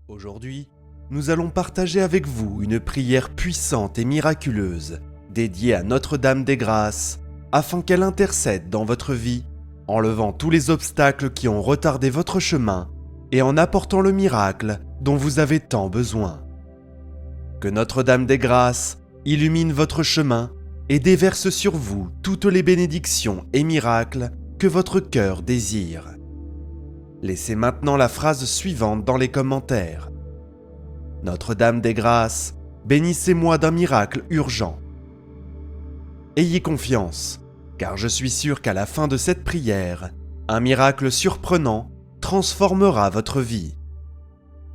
Aujourd'hui, nous allons partager avec vous une prière puissante et miraculeuse dédiée à Notre-Dame des Grâces afin qu'elle intercède dans votre vie, enlevant tous les obstacles qui ont retardé votre chemin et en apportant le miracle dont vous avez tant besoin. Que Notre-Dame des Grâces illumine votre chemin et déverse sur vous toutes les bénédictions et miracles que votre cœur désire. Laissez maintenant la phrase suivante dans les commentaires. Notre-Dame des Grâces, bénissez-moi d'un miracle urgent. Ayez confiance, car je suis sûr qu'à la fin de cette prière, un miracle surprenant transformera votre vie.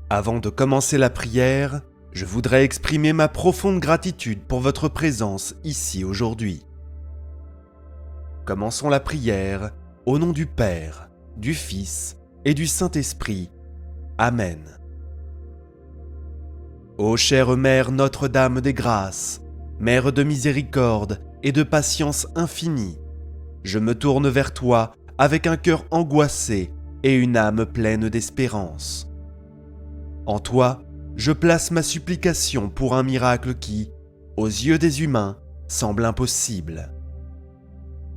Avant de commencer la prière, je voudrais exprimer ma profonde gratitude pour votre présence ici aujourd'hui. Commençons la prière au nom du Père, du Fils et du Saint-Esprit. Amen. Ô chère Mère Notre-Dame des Grâces, Mère de miséricorde et de patience infinie, je me tourne vers toi avec un cœur angoissé et une âme pleine d'espérance. En toi, je place ma supplication pour un miracle qui, aux yeux des humains, semble impossible.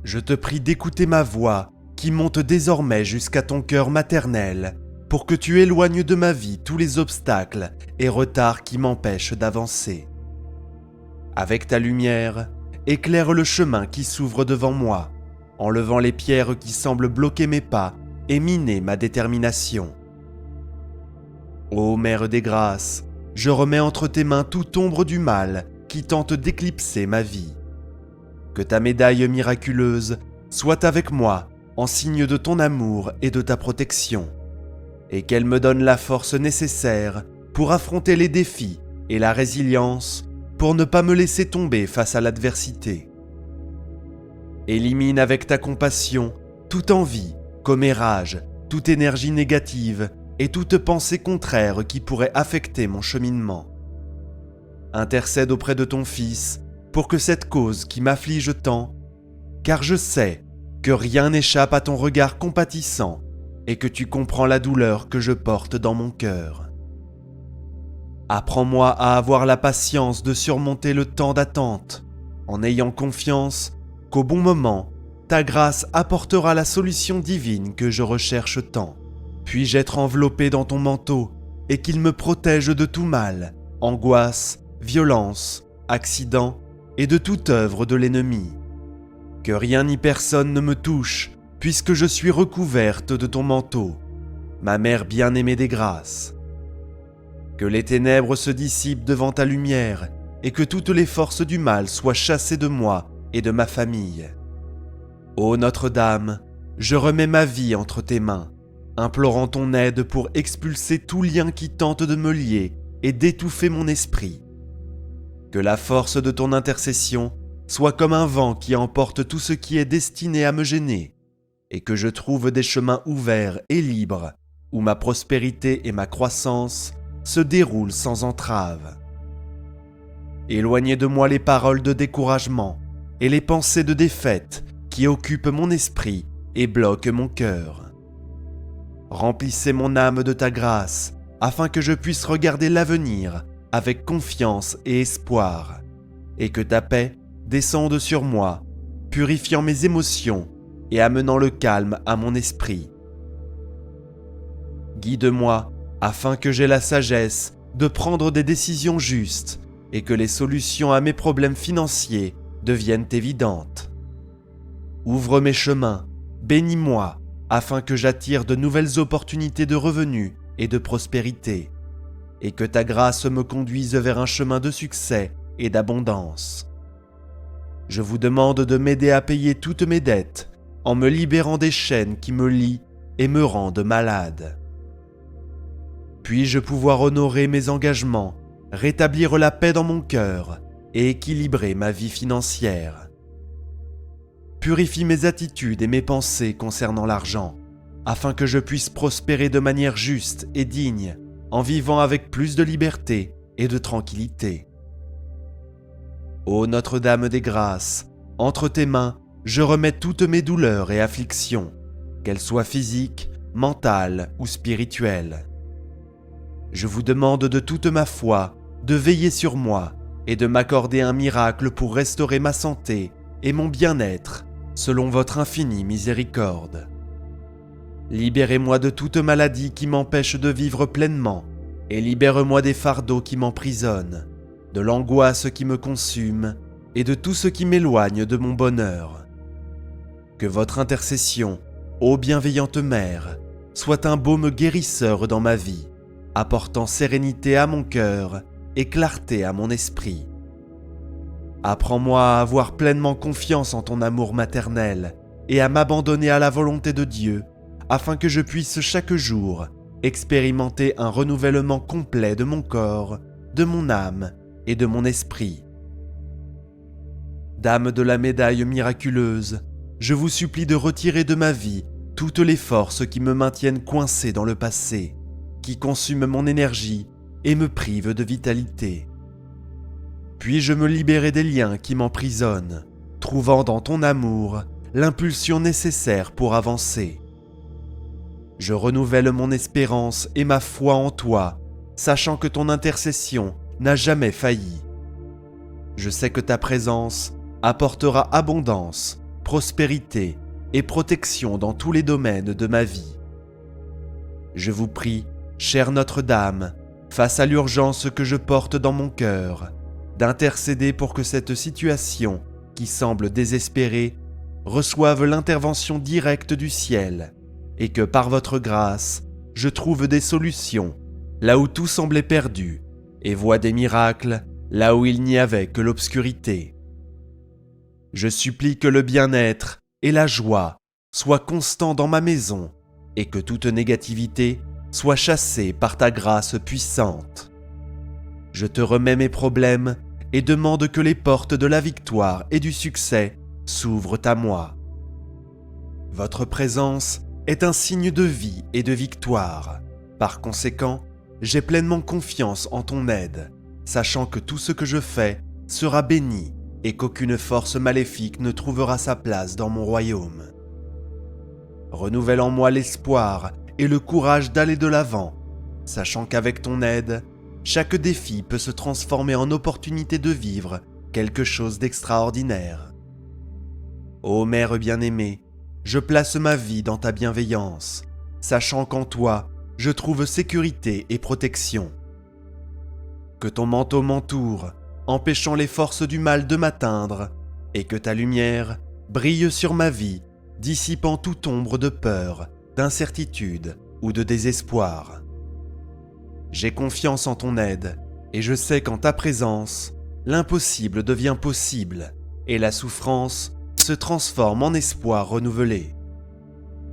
Je te prie d'écouter ma voix qui monte désormais jusqu'à ton cœur maternel pour que tu éloignes de ma vie tous les obstacles et retards qui m'empêchent d'avancer. Avec ta lumière, éclaire le chemin qui s'ouvre devant moi, enlevant les pierres qui semblent bloquer mes pas et miner ma détermination. Ô Mère des Grâces, je remets entre tes mains toute ombre du mal qui tente d'éclipser ma vie. Que ta médaille miraculeuse soit avec moi en signe de ton amour et de ta protection, et qu'elle me donne la force nécessaire pour affronter les défis et la résilience pour ne pas me laisser tomber face à l'adversité. Élimine avec ta compassion toute envie, commérage, toute énergie négative et toute pensée contraire qui pourrait affecter mon cheminement. Intercède auprès de ton Fils pour que cette cause qui m'afflige tant, car je sais que rien n'échappe à ton regard compatissant et que tu comprends la douleur que je porte dans mon cœur. Apprends-moi à avoir la patience de surmonter le temps d'attente, en ayant confiance qu'au bon moment, ta grâce apportera la solution divine que je recherche tant. Puis-je être enveloppé dans ton manteau et qu'il me protège de tout mal, angoisse, violence, accident et de toute œuvre de l'ennemi. Que rien ni personne ne me touche, puisque je suis recouverte de ton manteau, ma mère bien-aimée des grâces. Que les ténèbres se dissipent devant ta lumière et que toutes les forces du mal soient chassées de moi et de ma famille. Ô Notre-Dame, je remets ma vie entre tes mains, implorant ton aide pour expulser tout lien qui tente de me lier et d'étouffer mon esprit. Que la force de ton intercession soit comme un vent qui emporte tout ce qui est destiné à me gêner, et que je trouve des chemins ouverts et libres où ma prospérité et ma croissance se déroulent sans entrave. Éloignez de moi les paroles de découragement et les pensées de défaite qui occupent mon esprit et bloquent mon cœur. Remplissez mon âme de ta grâce afin que je puisse regarder l'avenir avec confiance et espoir, et que ta paix descende sur moi, purifiant mes émotions et amenant le calme à mon esprit. Guide-moi afin que j'aie la sagesse de prendre des décisions justes et que les solutions à mes problèmes financiers deviennent évidentes. Ouvre mes chemins, bénis-moi afin que j'attire de nouvelles opportunités de revenus et de prospérité, et que ta grâce me conduise vers un chemin de succès et d'abondance. Je vous demande de m'aider à payer toutes mes dettes en me libérant des chaînes qui me lient et me rendent malade. Puis-je pouvoir honorer mes engagements, rétablir la paix dans mon cœur et équilibrer ma vie financière. Purifie mes attitudes et mes pensées concernant l'argent, afin que je puisse prospérer de manière juste et digne, en vivant avec plus de liberté et de tranquillité. Ô Notre-Dame des Grâces, entre tes mains, je remets toutes mes douleurs et afflictions, qu'elles soient physiques, mentales ou spirituelles. Je vous demande de toute ma foi de veiller sur moi et de m'accorder un miracle pour restaurer ma santé et mon bien-être, selon votre infinie miséricorde. Libérez-moi de toute maladie qui m'empêche de vivre pleinement, et libère-moi des fardeaux qui m'emprisonnent, de l'angoisse qui me consume, et de tout ce qui m'éloigne de mon bonheur. Que votre intercession, ô bienveillante Mère, soit un baume guérisseur dans ma vie, apportant sérénité à mon cœur et clarté à mon esprit. Apprends-moi à avoir pleinement confiance en ton amour maternel et à m'abandonner à la volonté de Dieu, afin que je puisse chaque jour expérimenter un renouvellement complet de mon corps, de mon âme et de mon esprit. Dame de la médaille miraculeuse, je vous supplie de retirer de ma vie toutes les forces qui me maintiennent coincé dans le passé, qui consument mon énergie et me privent de vitalité. Puis-je me libérer des liens qui m'emprisonnent, trouvant dans ton amour l'impulsion nécessaire pour avancer. Je renouvelle mon espérance et ma foi en toi, sachant que ton intercession n'a jamais failli. Je sais que ta présence apportera abondance, prospérité et protection dans tous les domaines de ma vie. Je vous prie, chère Notre-Dame, face à l'urgence que je porte dans mon cœur, d'intercéder pour que cette situation, qui semble désespérée, reçoive l'intervention directe du ciel, et que par votre grâce, je trouve des solutions là où tout semblait perdu, et vois des miracles là où il n'y avait que l'obscurité. Je supplie que le bien-être et la joie soient constants dans ma maison, et que toute négativité soit chassée par ta grâce puissante. Je te remets mes problèmes et demande que les portes de la victoire et du succès s'ouvrent à moi. Votre présence est un signe de vie et de victoire. Par conséquent, j'ai pleinement confiance en ton aide, sachant que tout ce que je fais sera béni et qu'aucune force maléfique ne trouvera sa place dans mon royaume. Renouvelle en moi l'espoir et le courage d'aller de l'avant, sachant qu'avec ton aide, chaque défi peut se transformer en opportunité de vivre quelque chose d'extraordinaire. Ô Mère bien-aimée, je place ma vie dans ta bienveillance, sachant qu'en toi, je trouve sécurité et protection. Que ton manteau m'entoure, empêchant les forces du mal de m'atteindre, et que ta lumière brille sur ma vie, dissipant toute ombre de peur, d'incertitude ou de désespoir. J'ai confiance en ton aide, et je sais qu'en ta présence, l'impossible devient possible, et la souffrance se transforme en espoir renouvelé.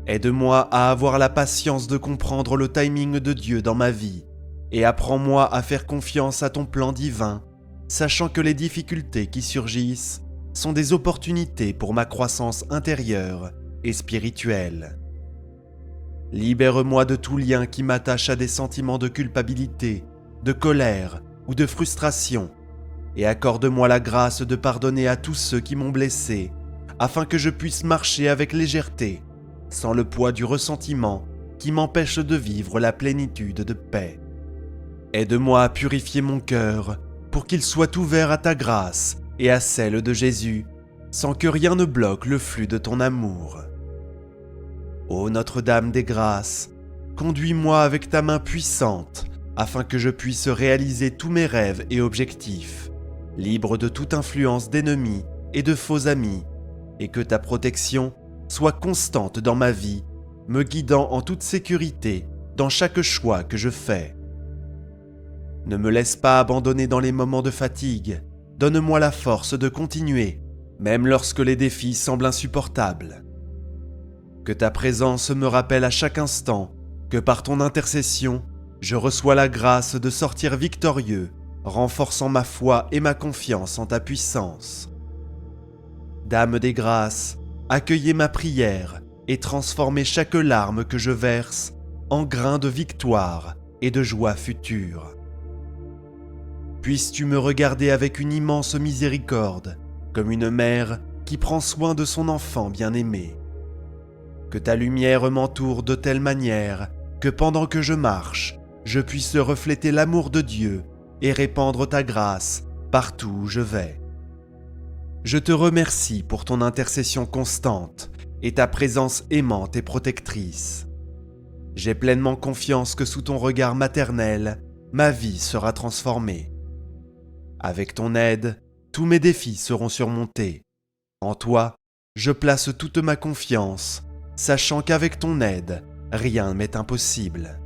Aide-moi à avoir la patience de comprendre le timing de Dieu dans ma vie, et apprends-moi à faire confiance à ton plan divin, sachant que les difficultés qui surgissent sont des opportunités pour ma croissance intérieure et spirituelle. Libère-moi de tout lien qui m'attache à des sentiments de culpabilité, de colère ou de frustration, et accorde-moi la grâce de pardonner à tous ceux qui m'ont blessé, afin que je puisse marcher avec légèreté, sans le poids du ressentiment qui m'empêche de vivre la plénitude de paix. Aide-moi à purifier mon cœur pour qu'il soit ouvert à ta grâce et à celle de Jésus, sans que rien ne bloque le flux de ton amour. Ô Notre-Dame des Grâces, conduis-moi avec ta main puissante, afin que je puisse réaliser tous mes rêves et objectifs, libre de toute influence d'ennemis et de faux amis, et que ta protection soit constante dans ma vie, me guidant en toute sécurité dans chaque choix que je fais. Ne me laisse pas abandonner dans les moments de fatigue, donne-moi la force de continuer, même lorsque les défis semblent insupportables. Que ta présence me rappelle à chaque instant que par ton intercession, je reçois la grâce de sortir victorieux, renforçant ma foi et ma confiance en ta puissance. Dame des grâces, accueillez ma prière et transformez chaque larme que je verse en grain de victoire et de joie future. Puisses-tu me regarder avec une immense miséricorde, comme une mère qui prend soin de son enfant bien-aimé. Que ta lumière m'entoure de telle manière que pendant que je marche, je puisse refléter l'amour de Dieu et répandre ta grâce partout où je vais. Je te remercie pour ton intercession constante et ta présence aimante et protectrice. J'ai pleinement confiance que sous ton regard maternel, ma vie sera transformée. Avec ton aide, tous mes défis seront surmontés. En toi, je place toute ma confiance, sachant qu'avec ton aide, rien m'est impossible.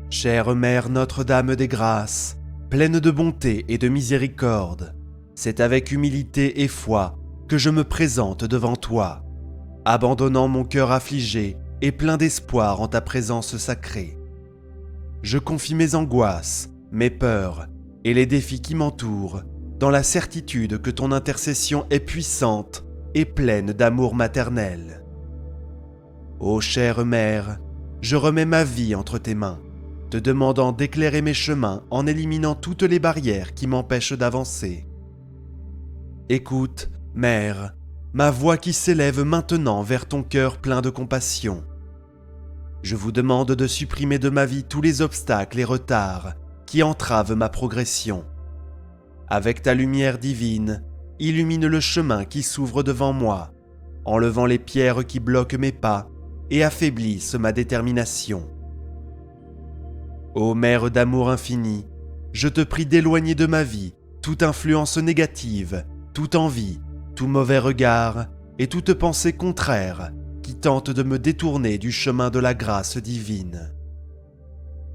Chère Mère Notre-Dame des Grâces, pleine de bonté et de miséricorde, c'est avec humilité et foi que je me présente devant toi, abandonnant mon cœur affligé et plein d'espoir en ta présence sacrée. Je confie mes angoisses, mes peurs et les défis qui m'entourent dans la certitude que ton intercession est puissante et pleine d'amour maternel. Ô chère Mère, je remets ma vie entre tes mains, te demandant d'éclairer mes chemins en éliminant toutes les barrières qui m'empêchent d'avancer. Écoute, Mère, ma voix qui s'élève maintenant vers ton cœur plein de compassion. Je vous demande de supprimer de ma vie tous les obstacles et retards qui entravent ma progression. Avec ta lumière divine, illumine le chemin qui s'ouvre devant moi, enlevant les pierres qui bloquent mes pas et affaiblissent ma détermination. Ô Mère d'amour infini, je te prie d'éloigner de ma vie toute influence négative, toute envie, tout mauvais regard et toute pensée contraire qui tente de me détourner du chemin de la grâce divine.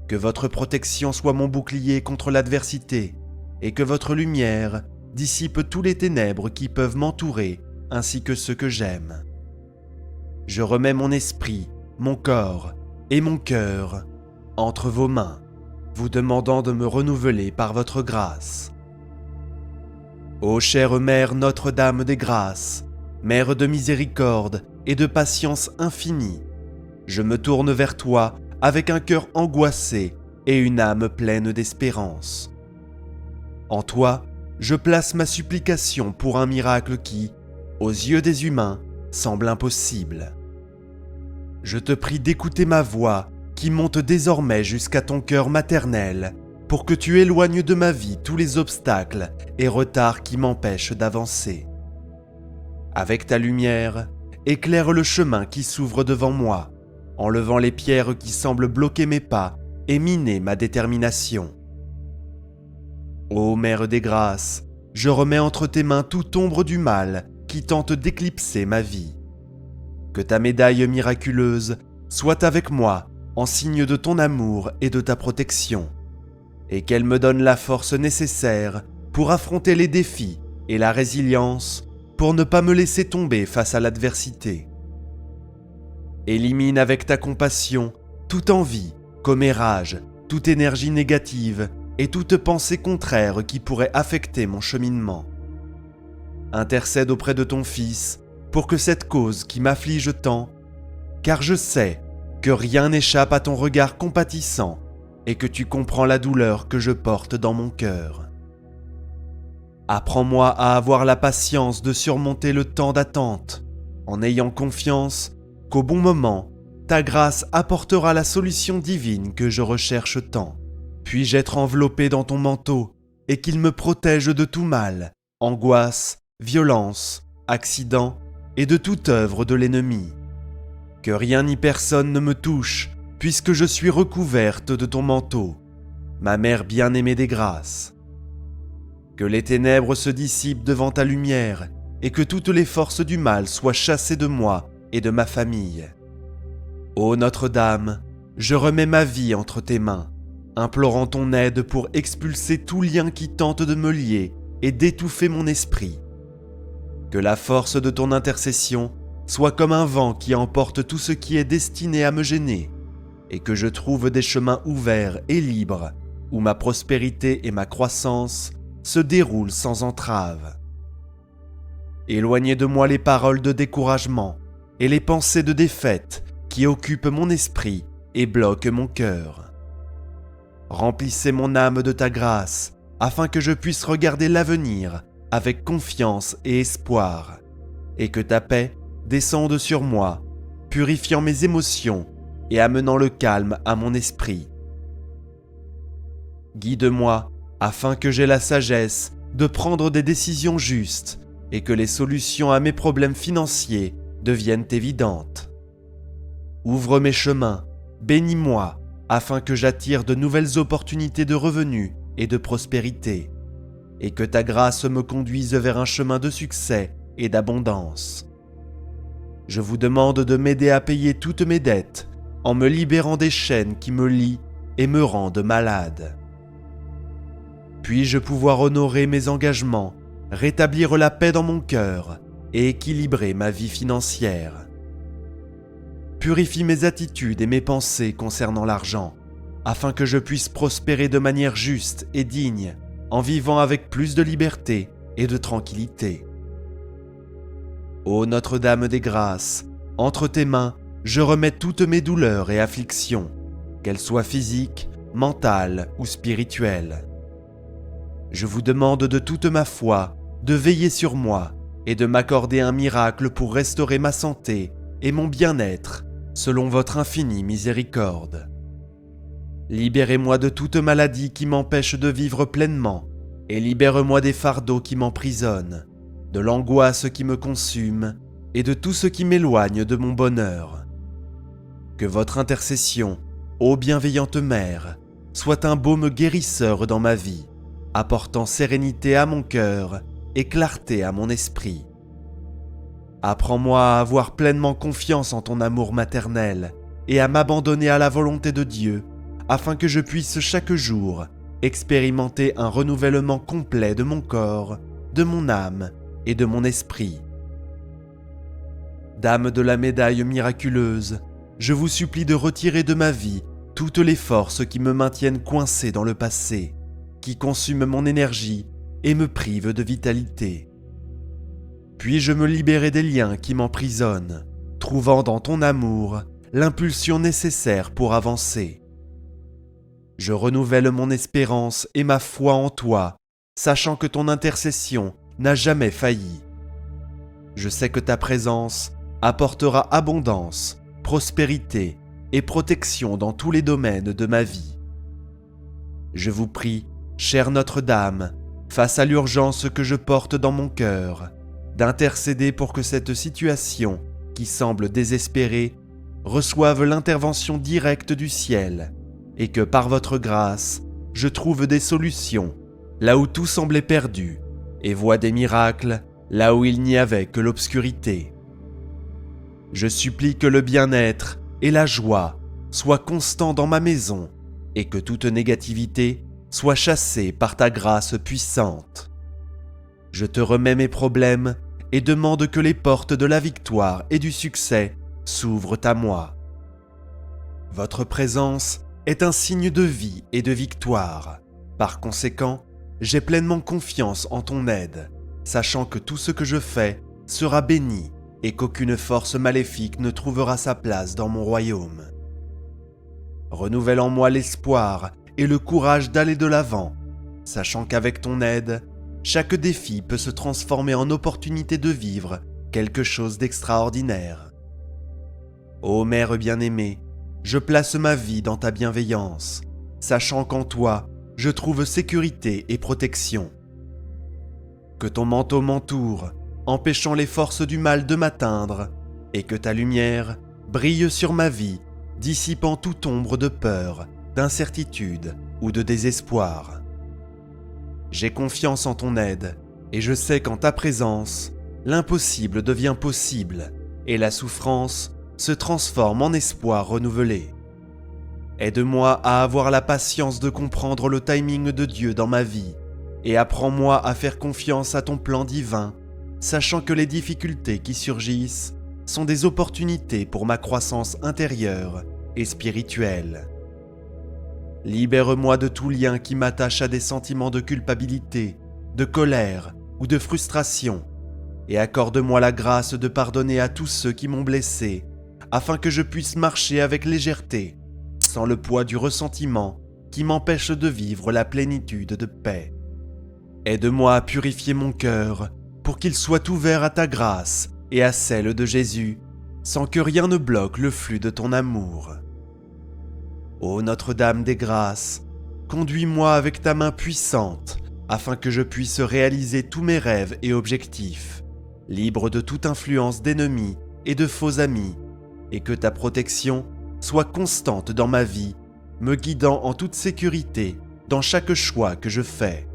Que votre protection soit mon bouclier contre l'adversité et que votre lumière dissipe tous les ténèbres qui peuvent m'entourer ainsi que ceux que j'aime. Je remets mon esprit, mon corps et mon cœur entre vos mains, vous demandant de me renouveler par votre grâce. Ô chère Mère Notre-Dame des Grâces, Mère de miséricorde et de patience infinie, je me tourne vers toi avec un cœur angoissé et une âme pleine d'espérance. En toi, je place ma supplication pour un miracle qui, aux yeux des humains, semble impossible. Je te prie d'écouter ma voix qui monte désormais jusqu'à ton cœur maternel pour que tu éloignes de ma vie tous les obstacles et retards qui m'empêchent d'avancer. Avec ta lumière, éclaire le chemin qui s'ouvre devant moi, enlevant les pierres qui semblent bloquer mes pas et miner ma détermination. Ô Mère des Grâces, je remets entre tes mains toute ombre du mal qui tente d'éclipser ma vie. Que ta médaille miraculeuse soit avec moi en signe de ton amour et de ta protection, et qu'elle me donne la force nécessaire pour affronter les défis et la résilience pour ne pas me laisser tomber face à l'adversité. Élimine avec ta compassion toute envie, commérage, toute énergie négative et toute pensée contraire qui pourrait affecter mon cheminement. Intercède auprès de ton Fils pour que cette cause qui m'afflige tant, car je sais que rien n'échappe à ton regard compatissant et que tu comprends la douleur que je porte dans mon cœur. Apprends-moi à avoir la patience de surmonter le temps d'attente, en ayant confiance qu'au bon moment, ta grâce apportera la solution divine que je recherche tant. Puis-je être enveloppé dans ton manteau et qu'il me protège de tout mal, angoisse, violence, accident et de toute œuvre de l'ennemi. Que rien ni personne ne me touche, puisque je suis recouverte de ton manteau, ma mère bien-aimée des grâces. Que les ténèbres se dissipent devant ta lumière, et que toutes les forces du mal soient chassées de moi et de ma famille. Ô Notre-Dame, je remets ma vie entre tes mains, implorant ton aide pour expulser tout lien qui tente de me lier et d'étouffer mon esprit. Que la force de ton intercession soit comme un vent qui emporte tout ce qui est destiné à me gêner, et que je trouve des chemins ouverts et libres, où ma prospérité et ma croissance se déroulent sans entrave. Éloignez de moi les paroles de découragement et les pensées de défaite qui occupent mon esprit et bloquent mon cœur. Remplissez mon âme de ta grâce, afin que je puisse regarder l'avenir avec confiance et espoir, et que ta paix descende sur moi, purifiant mes émotions et amenant le calme à mon esprit. Guide-moi afin que j'aie la sagesse de prendre des décisions justes et que les solutions à mes problèmes financiers deviennent évidentes. Ouvre mes chemins, bénis-moi afin que j'attire de nouvelles opportunités de revenus et de prospérité, et que ta grâce me conduise vers un chemin de succès et d'abondance. Je vous demande de m'aider à payer toutes mes dettes en me libérant des chaînes qui me lient et me rendent malade. Puis-je pouvoir honorer mes engagements, rétablir la paix dans mon cœur et équilibrer ma vie financière. Purifie mes attitudes et mes pensées concernant l'argent, afin que je puisse prospérer de manière juste et digne, en vivant avec plus de liberté et de tranquillité. Ô Notre-Dame des Grâces, entre tes mains, je remets toutes mes douleurs et afflictions, qu'elles soient physiques, mentales ou spirituelles. Je vous demande de toute ma foi de veiller sur moi et de m'accorder un miracle pour restaurer ma santé et mon bien-être selon votre infinie miséricorde. Libérez-moi de toute maladie qui m'empêche de vivre pleinement et libère-moi des fardeaux qui m'emprisonnent, de l'angoisse qui me consume et de tout ce qui m'éloigne de mon bonheur. Que votre intercession, ô bienveillante Mère, soit un baume guérisseur dans ma vie, apportant sérénité à mon cœur et clarté à mon esprit. Apprends-moi à avoir pleinement confiance en ton amour maternel et à m'abandonner à la volonté de Dieu, afin que je puisse chaque jour expérimenter un renouvellement complet de mon corps, de mon âme et de mon esprit. Dame de la médaille miraculeuse, je vous supplie de retirer de ma vie toutes les forces qui me maintiennent coincé dans le passé, qui consument mon énergie et me privent de vitalité. Puis-je me libérer des liens qui m'emprisonnent, trouvant dans ton amour l'impulsion nécessaire pour avancer. Je renouvelle mon espérance et ma foi en toi, sachant que ton intercession n'a jamais failli. Je sais que ta présence apportera abondance, prospérité et protection dans tous les domaines de ma vie. Je vous prie, chère Notre-Dame, face à l'urgence que je porte dans mon cœur, d'intercéder pour que cette situation, qui semble désespérée, reçoive l'intervention directe du ciel, et que par votre grâce, je trouve des solutions là où tout semblait perdu, et vois des miracles là où il n'y avait que l'obscurité. Je supplie que le bien-être et la joie soient constants dans ma maison, et que toute négativité soit chassée par ta grâce puissante. Je te remets mes problèmes et demande que les portes de la victoire et du succès s'ouvrent à moi. Votre présence est un signe de vie et de victoire. Par conséquent, j'ai pleinement confiance en ton aide, sachant que tout ce que je fais sera béni et qu'aucune force maléfique ne trouvera sa place dans mon royaume. Renouvelle en moi l'espoir et le courage d'aller de l'avant, sachant qu'avec ton aide, chaque défi peut se transformer en opportunité de vivre quelque chose d'extraordinaire. Ô Mère bien-aimée, je place ma vie dans ta bienveillance, sachant qu'en toi, je trouve sécurité et protection. Que ton manteau m'entoure, empêchant les forces du mal de m'atteindre, et que ta lumière brille sur ma vie, dissipant toute ombre de peur, d'incertitude ou de désespoir. J'ai confiance en ton aide, et je sais qu'en ta présence, l'impossible devient possible, et la souffrance se transforme en espoir renouvelé. Aide-moi à avoir la patience de comprendre le timing de Dieu dans ma vie, et apprends-moi à faire confiance à ton plan divin, sachant que les difficultés qui surgissent sont des opportunités pour ma croissance intérieure et spirituelle. Libère-moi de tout lien qui m'attache à des sentiments de culpabilité, de colère ou de frustration, et accorde-moi la grâce de pardonner à tous ceux qui m'ont blessé, afin que je puisse marcher avec légèreté, sans le poids du ressentiment qui m'empêche de vivre la plénitude de paix. Aide-moi à purifier mon cœur pour qu'il soit ouvert à ta grâce et à celle de Jésus, sans que rien ne bloque le flux de ton amour. Ô Notre-Dame des Grâces, conduis-moi avec ta main puissante, afin que je puisse réaliser tous mes rêves et objectifs, libre de toute influence d'ennemis et de faux amis, et que ta protection soit constante dans ma vie, me guidant en toute sécurité dans chaque choix que je fais.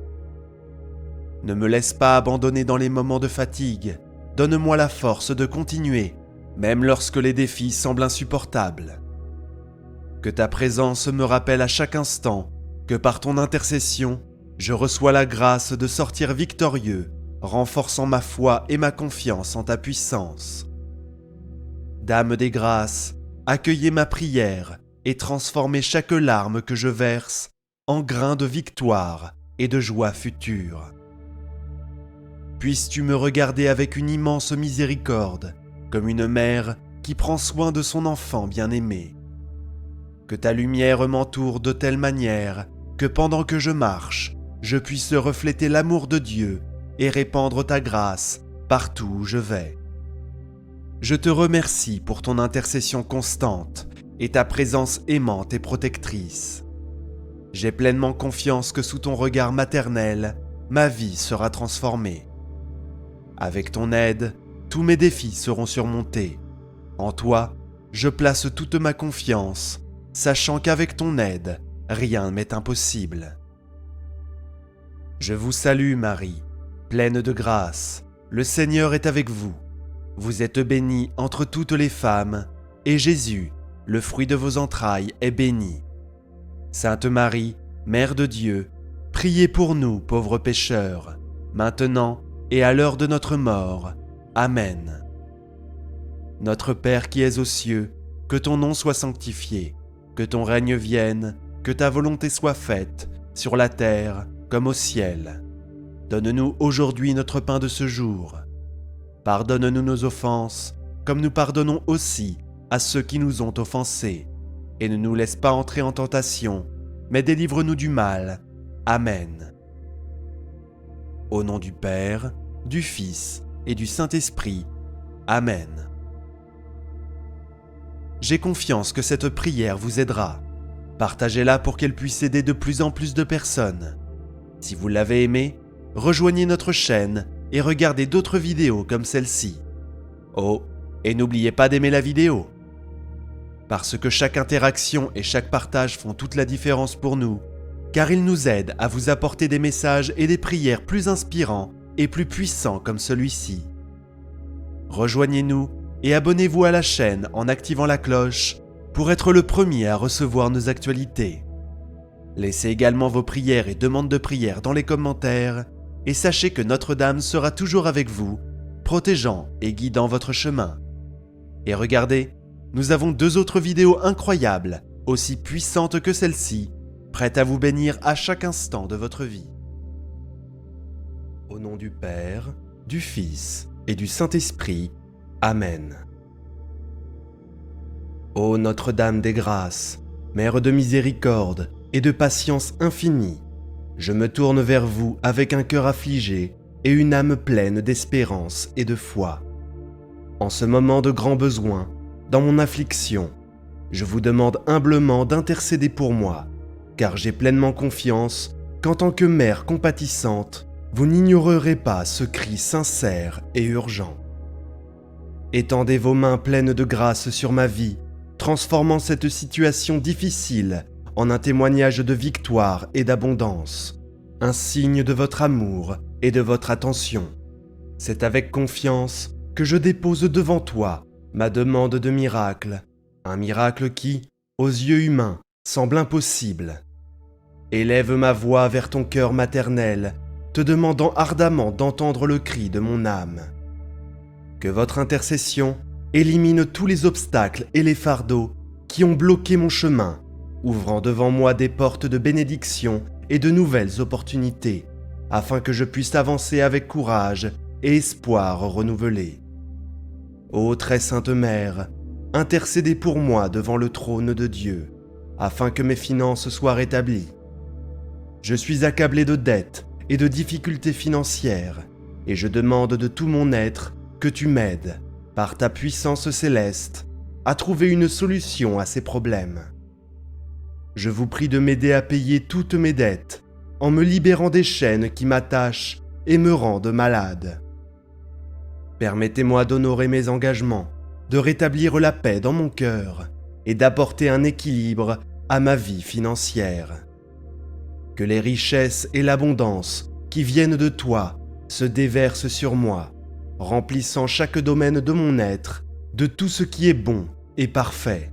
Ne me laisse pas abandonner dans les moments de fatigue, donne-moi la force de continuer, même lorsque les défis semblent insupportables. Que ta présence me rappelle à chaque instant que par ton intercession, je reçois la grâce de sortir victorieux, renforçant ma foi et ma confiance en ta puissance. Dame des grâces, accueillez ma prière et transformez chaque larme que je verse en grain de victoire et de joie future. Puisses-tu me regarder avec une immense miséricorde, comme une mère qui prend soin de son enfant bien-aimé. Que ta lumière m'entoure de telle manière que pendant que je marche, je puisse refléter l'amour de Dieu et répandre ta grâce partout où je vais. Je te remercie pour ton intercession constante et ta présence aimante et protectrice. J'ai pleinement confiance que sous ton regard maternel, ma vie sera transformée. Avec ton aide, tous mes défis seront surmontés. En toi, je place toute ma confiance, sachant qu'avec ton aide, rien m'est impossible. Je vous salue, Marie, pleine de grâce. Le Seigneur est avec vous. Vous êtes bénie entre toutes les femmes, et Jésus, le fruit de vos entrailles, est béni. Sainte Marie, Mère de Dieu, priez pour nous, pauvres pécheurs, maintenant et à l'heure de notre mort. Amen. Notre Père qui es aux cieux, que ton nom soit sanctifié, que ton règne vienne, que ta volonté soit faite, sur la terre comme au ciel. Donne-nous aujourd'hui notre pain de ce jour. Pardonne-nous nos offenses, comme nous pardonnons aussi à ceux qui nous ont offensés. Et ne nous laisse pas entrer en tentation, mais délivre-nous du mal. Amen. Au nom du Père, du Fils et du Saint-Esprit. Amen. J'ai confiance que cette prière vous aidera. Partagez-la pour qu'elle puisse aider de plus en plus de personnes. Si vous l'avez aimée, rejoignez notre chaîne et regardez d'autres vidéos comme celle-ci. Oh, et n'oubliez pas d'aimer la vidéo. Parce que chaque interaction et chaque partage font toute la différence pour nous, car ils nous aident à vous apporter des messages et des prières plus inspirants et plus puissants comme celui-ci. Rejoignez-nous et abonnez-vous à la chaîne en activant la cloche pour être le premier à recevoir nos actualités. Laissez également vos prières et demandes de prière dans les commentaires et sachez que Notre-Dame sera toujours avec vous, protégeant et guidant votre chemin. Et regardez, nous avons 2 autres vidéos incroyables, aussi puissantes que celle-ci, prêtes à vous bénir à chaque instant de votre vie. Au nom du Père, du Fils et du Saint-Esprit. Amen. Ô Notre-Dame des Grâces, Mère de miséricorde et de patience infinie, je me tourne vers vous avec un cœur affligé et une âme pleine d'espérance et de foi. En ce moment de grand besoin, dans mon affliction, je vous demande humblement d'intercéder pour moi, car j'ai pleinement confiance qu'en tant que mère compatissante, vous n'ignorerez pas ce cri sincère et urgent. Étendez vos mains pleines de grâce sur ma vie, transformant cette situation difficile en un témoignage de victoire et d'abondance, un signe de votre amour et de votre attention. C'est avec confiance que je dépose devant toi ma demande de miracle, un miracle qui, aux yeux humains, semble impossible. Élève ma voix vers ton cœur maternel, te demandant ardemment d'entendre le cri de mon âme. Que votre intercession élimine tous les obstacles et les fardeaux qui ont bloqué mon chemin, ouvrant devant moi des portes de bénédiction et de nouvelles opportunités, afin que je puisse avancer avec courage et espoir renouvelé. Ô très sainte Mère, intercédez pour moi devant le trône de Dieu, afin que mes finances soient rétablies. Je suis accablé de dettes et de difficultés financières, et je demande de tout mon être que tu m'aides, par ta puissance céleste, à trouver une solution à ces problèmes. je vous prie de m'aider à payer toutes mes dettes, en me libérant des chaînes qui m'attachent et me rendent malade. Permettez-moi d'honorer mes engagements, de rétablir la paix dans mon cœur et d'apporter un équilibre à ma vie financière. Que les richesses et l'abondance qui viennent de toi se déversent sur moi, remplissant chaque domaine de mon être de tout ce qui est bon et parfait.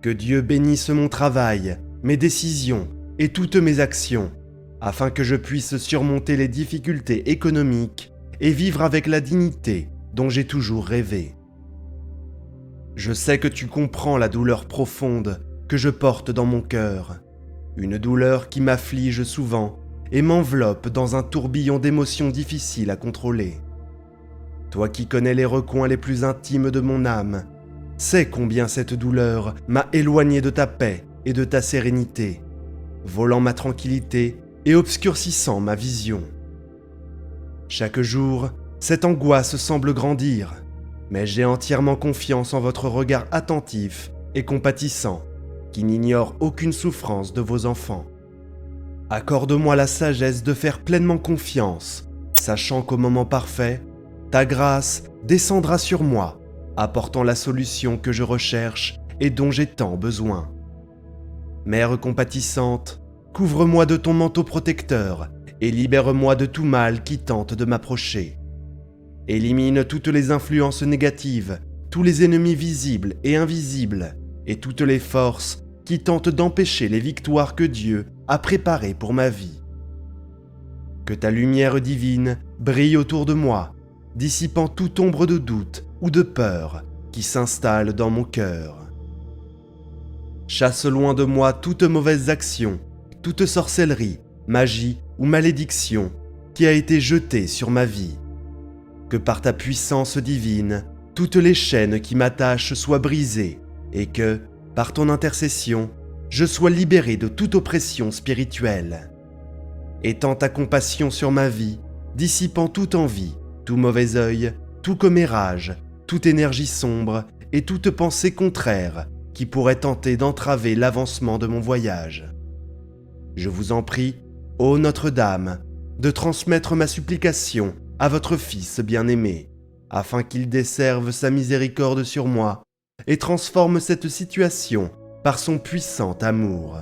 Que Dieu bénisse mon travail, mes décisions et toutes mes actions, afin que je puisse surmonter les difficultés économiques et vivre avec la dignité dont j'ai toujours rêvé. Je sais que tu comprends la douleur profonde que je porte dans mon cœur, une douleur qui m'afflige souvent et m'enveloppe dans un tourbillon d'émotions difficiles à contrôler. Toi qui connais les recoins les plus intimes de mon âme, sais combien cette douleur m'a éloigné de ta paix et de ta sérénité, volant ma tranquillité et obscurcissant ma vision. Chaque jour, cette angoisse semble grandir, mais j'ai entièrement confiance en votre regard attentif et compatissant, qui n'ignore aucune souffrance de vos enfants. Accorde-moi la sagesse de faire pleinement confiance, sachant qu'au moment parfait, ta grâce descendra sur moi, apportant la solution que je recherche et dont j'ai tant besoin. Mère compatissante, couvre-moi de ton manteau protecteur et libère-moi de tout mal qui tente de m'approcher. Élimine toutes les influences négatives, tous les ennemis visibles et invisibles, et toutes les forces qui tentent d'empêcher les victoires que Dieu a préparées pour ma vie. Que ta lumière divine brille autour de moi, dissipant toute ombre de doute ou de peur qui s'installe dans mon cœur. Chasse loin de moi toute mauvaise action, toute sorcellerie, magie ou malédiction qui a été jetée sur ma vie. Que par ta puissance divine, toutes les chaînes qui m'attachent soient brisées et que, par ton intercession, je sois libéré de toute oppression spirituelle. Étends ta compassion sur ma vie, dissipant toute envie, tout mauvais œil, tout commérage, toute énergie sombre et toute pensée contraire qui pourrait tenter d'entraver l'avancement de mon voyage. Je vous en prie, ô Notre-Dame, de transmettre ma supplication à votre Fils bien-aimé, afin qu'il desserve sa miséricorde sur moi et transforme cette situation par son puissant amour.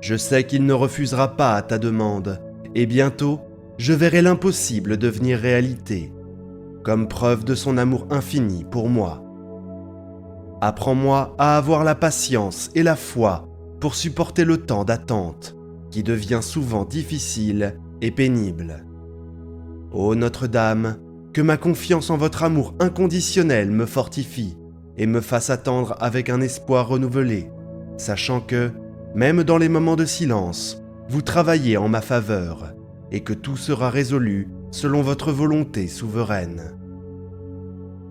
Je sais qu'il ne refusera pas à ta demande, et bientôt, je verrai l'impossible devenir réalité, comme preuve de son amour infini pour moi. Apprends-moi à avoir la patience et la foi pour supporter le temps d'attente, qui devient souvent difficile et pénible. Ô Notre-Dame, que ma confiance en votre amour inconditionnel me fortifie et me fasse attendre avec un espoir renouvelé, sachant que, même dans les moments de silence, vous travaillez en ma faveur et que tout sera résolu selon votre volonté souveraine.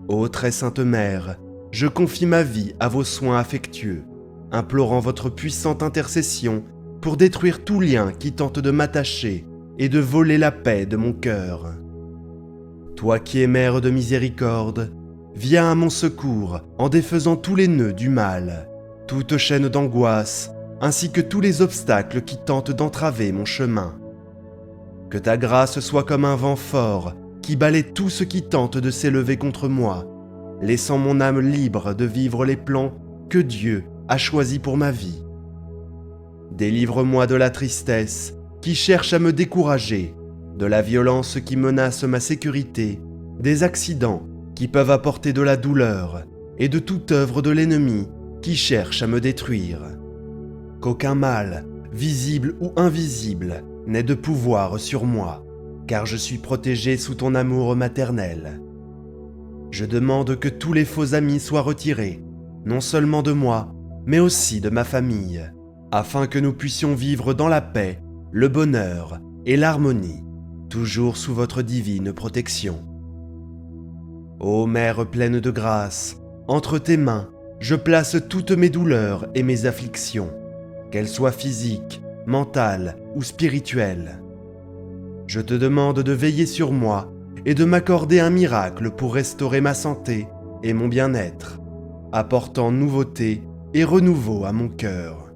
Ô très sainte Mère, je confie ma vie à vos soins affectueux, implorant votre puissante intercession pour détruire tout lien qui tente de m'attacher et de voler la paix de mon cœur. Toi qui es mère de miséricorde, viens à mon secours en défaisant tous les nœuds du mal, toute chaîne d'angoisse, ainsi que tous les obstacles qui tentent d'entraver mon chemin. Que ta grâce soit comme un vent fort qui balaie tout ce qui tente de s'élever contre moi, laissant mon âme libre de vivre les plans que Dieu a choisis pour ma vie. Délivre-moi de la tristesse qui cherche à me décourager, de la violence qui menace ma sécurité, des accidents qui peuvent apporter de la douleur et de toute œuvre de l'ennemi qui cherche à me détruire. Qu'aucun mal, visible ou invisible, n'ait de pouvoir sur moi, car je suis protégé sous ton amour maternel. Je demande que tous les faux amis soient retirés, non seulement de moi, mais aussi de ma famille, afin que nous puissions vivre dans la paix, le bonheur et l'harmonie, toujours sous votre divine protection. Ô Mère pleine de grâce, entre tes mains, je place toutes mes douleurs et mes afflictions, qu'elles soient physiques, mentales ou spirituelles. Je te demande de veiller sur moi et de m'accorder un miracle pour restaurer ma santé et mon bien-être, apportant nouveauté et renouveau à mon cœur.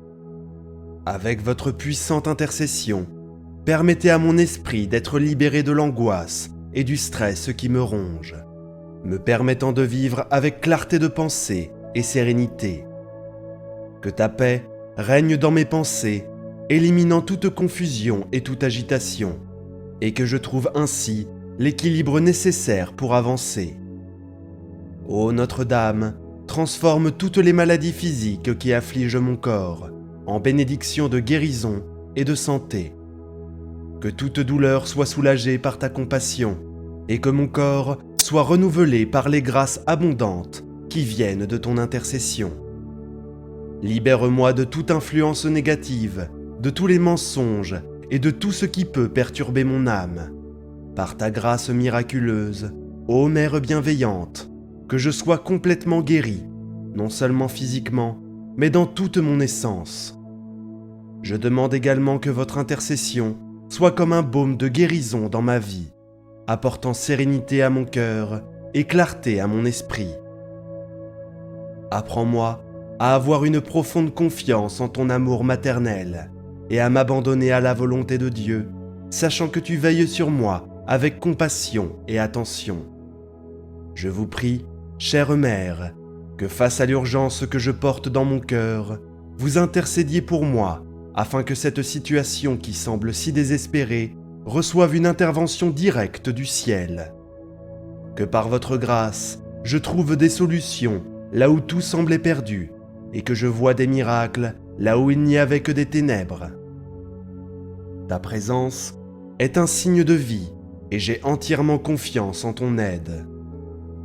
Avec votre puissante intercession, permettez à mon esprit d'être libéré de l'angoisse et du stress qui me ronge, me permettant de vivre avec clarté de pensée et sérénité. Que ta paix règne dans mes pensées, éliminant toute confusion et toute agitation, et que je trouve ainsi l'équilibre nécessaire pour avancer. Ô Notre-Dame, transforme toutes les maladies physiques qui affligent mon corps en bénédiction de guérison et de santé. Que toute douleur soit soulagée par ta compassion, et que mon corps soit renouvelé par les grâces abondantes qui viennent de ton intercession. Libère-moi de toute influence négative, de tous les mensonges et de tout ce qui peut perturber mon âme. Par ta grâce miraculeuse, ô Mère bienveillante, que je sois complètement guéri, non seulement physiquement, mais dans toute mon essence. Je demande également que votre intercession soit comme un baume de guérison dans ma vie, apportant sérénité à mon cœur et clarté à mon esprit. Apprends-moi à avoir une profonde confiance en ton amour maternel et à m'abandonner à la volonté de Dieu, sachant que tu veilles sur moi avec compassion et attention. Je vous prie, chère Mère, que face à l'urgence que je porte dans mon cœur, vous intercédiez pour moi, afin que cette situation qui semble si désespérée reçoive une intervention directe du ciel. Que par votre grâce, je trouve des solutions là où tout semblait perdu, et que je vois des miracles là où il n'y avait que des ténèbres. Ta présence est un signe de vie, et j'ai entièrement confiance en ton aide.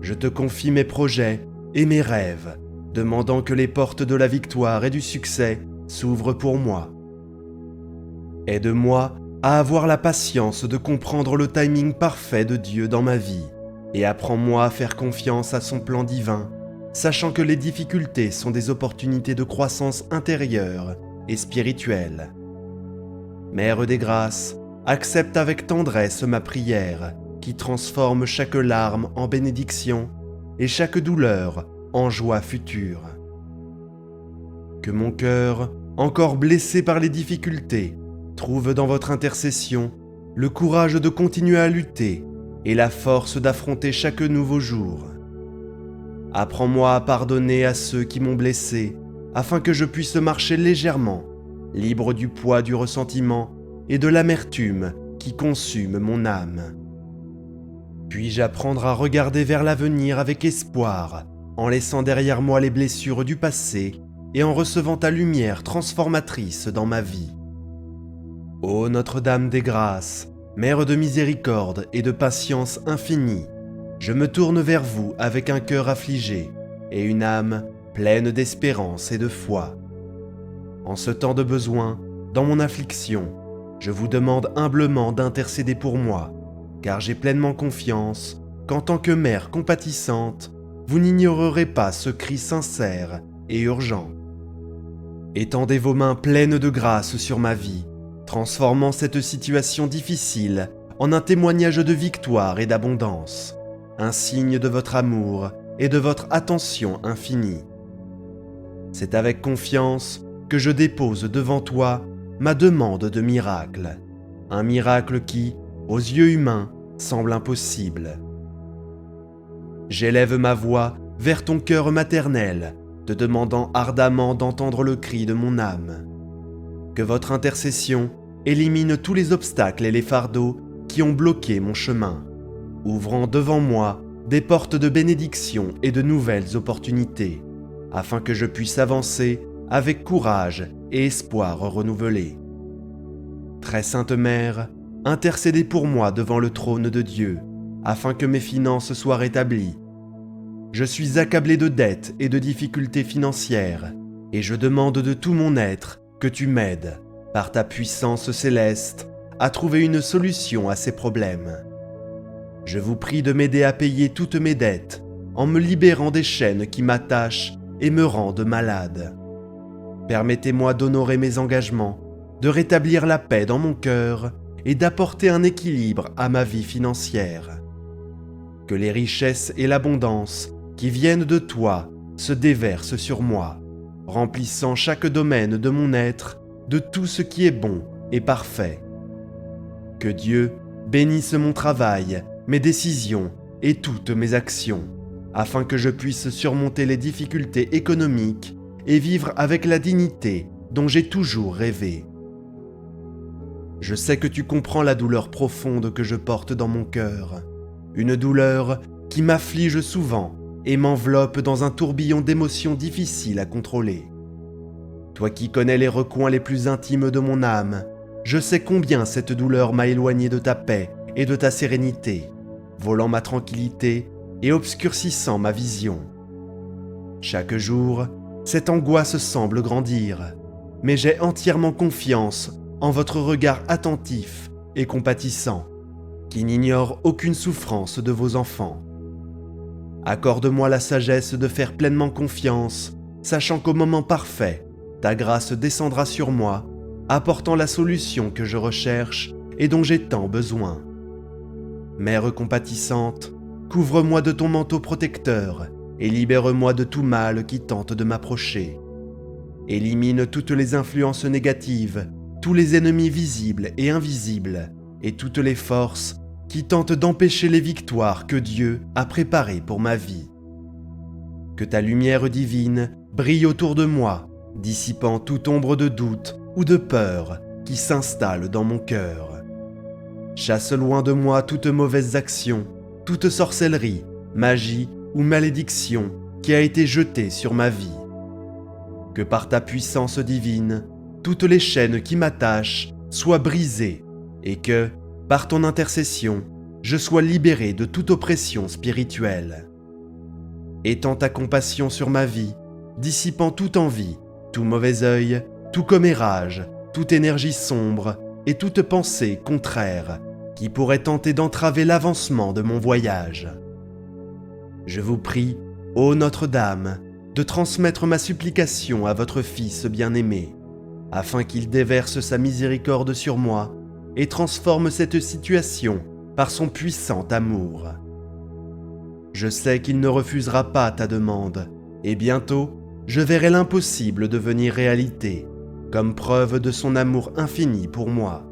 Je te confie mes projets et mes rêves, demandant que les portes de la victoire et du succès s'ouvrent pour moi. Aide-moi à avoir la patience de comprendre le timing parfait de Dieu dans ma vie, et apprends-moi à faire confiance à son plan divin, sachant que les difficultés sont des opportunités de croissance intérieure et spirituelle. Mère des grâces, accepte avec tendresse ma prière, qui transforme chaque larme en bénédiction et chaque douleur en joie future. Que mon cœur, encore blessé par les difficultés, trouve dans votre intercession le courage de continuer à lutter et la force d'affronter chaque nouveau jour. Apprends-moi à pardonner à ceux qui m'ont blessé, afin que je puisse marcher légèrement, libre du poids du ressentiment et de l'amertume qui consume mon âme. Puis-je apprendre à regarder vers l'avenir avec espoir, en laissant derrière moi les blessures du passé et en recevant ta lumière transformatrice dans ma vie. Ô Notre-Dame des Grâces, Mère de miséricorde et de patience infinie, je me tourne vers vous avec un cœur affligé et une âme pleine d'espérance et de foi. En ce temps de besoin, dans mon affliction, je vous demande humblement d'intercéder pour moi, car j'ai pleinement confiance qu'en tant que mère compatissante, vous n'ignorerez pas ce cri sincère et urgent. Étendez vos mains pleines de grâce sur ma vie, transformant cette situation difficile en un témoignage de victoire et d'abondance, un signe de votre amour et de votre attention infinie. C'est avec confiance que je dépose devant toi ma demande de miracle, un miracle qui, aux yeux humains, semble impossible. J'élève ma voix vers ton cœur maternel, te demandant ardemment d'entendre le cri de mon âme. Que votre intercession élimine tous les obstacles et les fardeaux qui ont bloqué mon chemin, ouvrant devant moi des portes de bénédiction et de nouvelles opportunités, afin que je puisse avancer avec courage et espoir renouvelé. Très Sainte Mère, intercédez pour moi devant le trône de Dieu, afin que mes finances soient rétablies. Je suis accablé de dettes et de difficultés financières, et je demande de tout mon être que tu m'aides, par ta puissance céleste, à trouver une solution à ces problèmes. Je vous prie de m'aider à payer toutes mes dettes, en me libérant des chaînes qui m'attachent et me rendent malade. Permettez-moi d'honorer mes engagements, de rétablir la paix dans mon cœur et d'apporter un équilibre à ma vie financière. Que les richesses et l'abondance qui viennent de toi se déversent sur moi, remplissant chaque domaine de mon être de tout ce qui est bon et parfait. Que Dieu bénisse mon travail, mes décisions et toutes mes actions, afin que je puisse surmonter les difficultés économiques et vivre avec la dignité dont j'ai toujours rêvé. Je sais que tu comprends la douleur profonde que je porte dans mon cœur, une douleur qui m'afflige souvent et m'enveloppe dans un tourbillon d'émotions difficiles à contrôler. Toi qui connais les recoins les plus intimes de mon âme, je sais combien cette douleur m'a éloigné de ta paix et de ta sérénité, volant ma tranquillité et obscurcissant ma vision. Chaque jour, cette angoisse semble grandir, mais j'ai entièrement confiance en votre regard attentif et compatissant, qui n'ignore aucune souffrance de vos enfants. Accorde-moi la sagesse de faire pleinement confiance, sachant qu'au moment parfait, ta grâce descendra sur moi, apportant la solution que je recherche et dont j'ai tant besoin. Mère compatissante, couvre-moi de ton manteau protecteur et libère-moi de tout mal qui tente de m'approcher. Élimine toutes les influences négatives, tous les ennemis visibles et invisibles, et toutes les forces qui tentent d'empêcher les victoires que Dieu a préparées pour ma vie. Que ta lumière divine brille autour de moi, dissipant toute ombre de doute ou de peur qui s'installe dans mon cœur. Chasse loin de moi toute mauvaise action, toute sorcellerie, magie ou malédiction qui a été jetée sur ma vie. Que par ta puissance divine, toutes les chaînes qui m'attachent soient brisées et que, par ton intercession, je sois libéré de toute oppression spirituelle. Étends ta compassion sur ma vie, dissipant toute envie, tout mauvais œil, tout commérage, toute énergie sombre et toute pensée contraire qui pourrait tenter d'entraver l'avancement de mon voyage. Je vous prie, ô Notre-Dame, de transmettre ma supplication à votre Fils bien-aimé, afin qu'il déverse sa miséricorde sur moi et transforme cette situation par son puissant amour. Je sais qu'il ne refusera pas ta demande, et bientôt, je verrai l'impossible devenir réalité, comme preuve de son amour infini pour moi.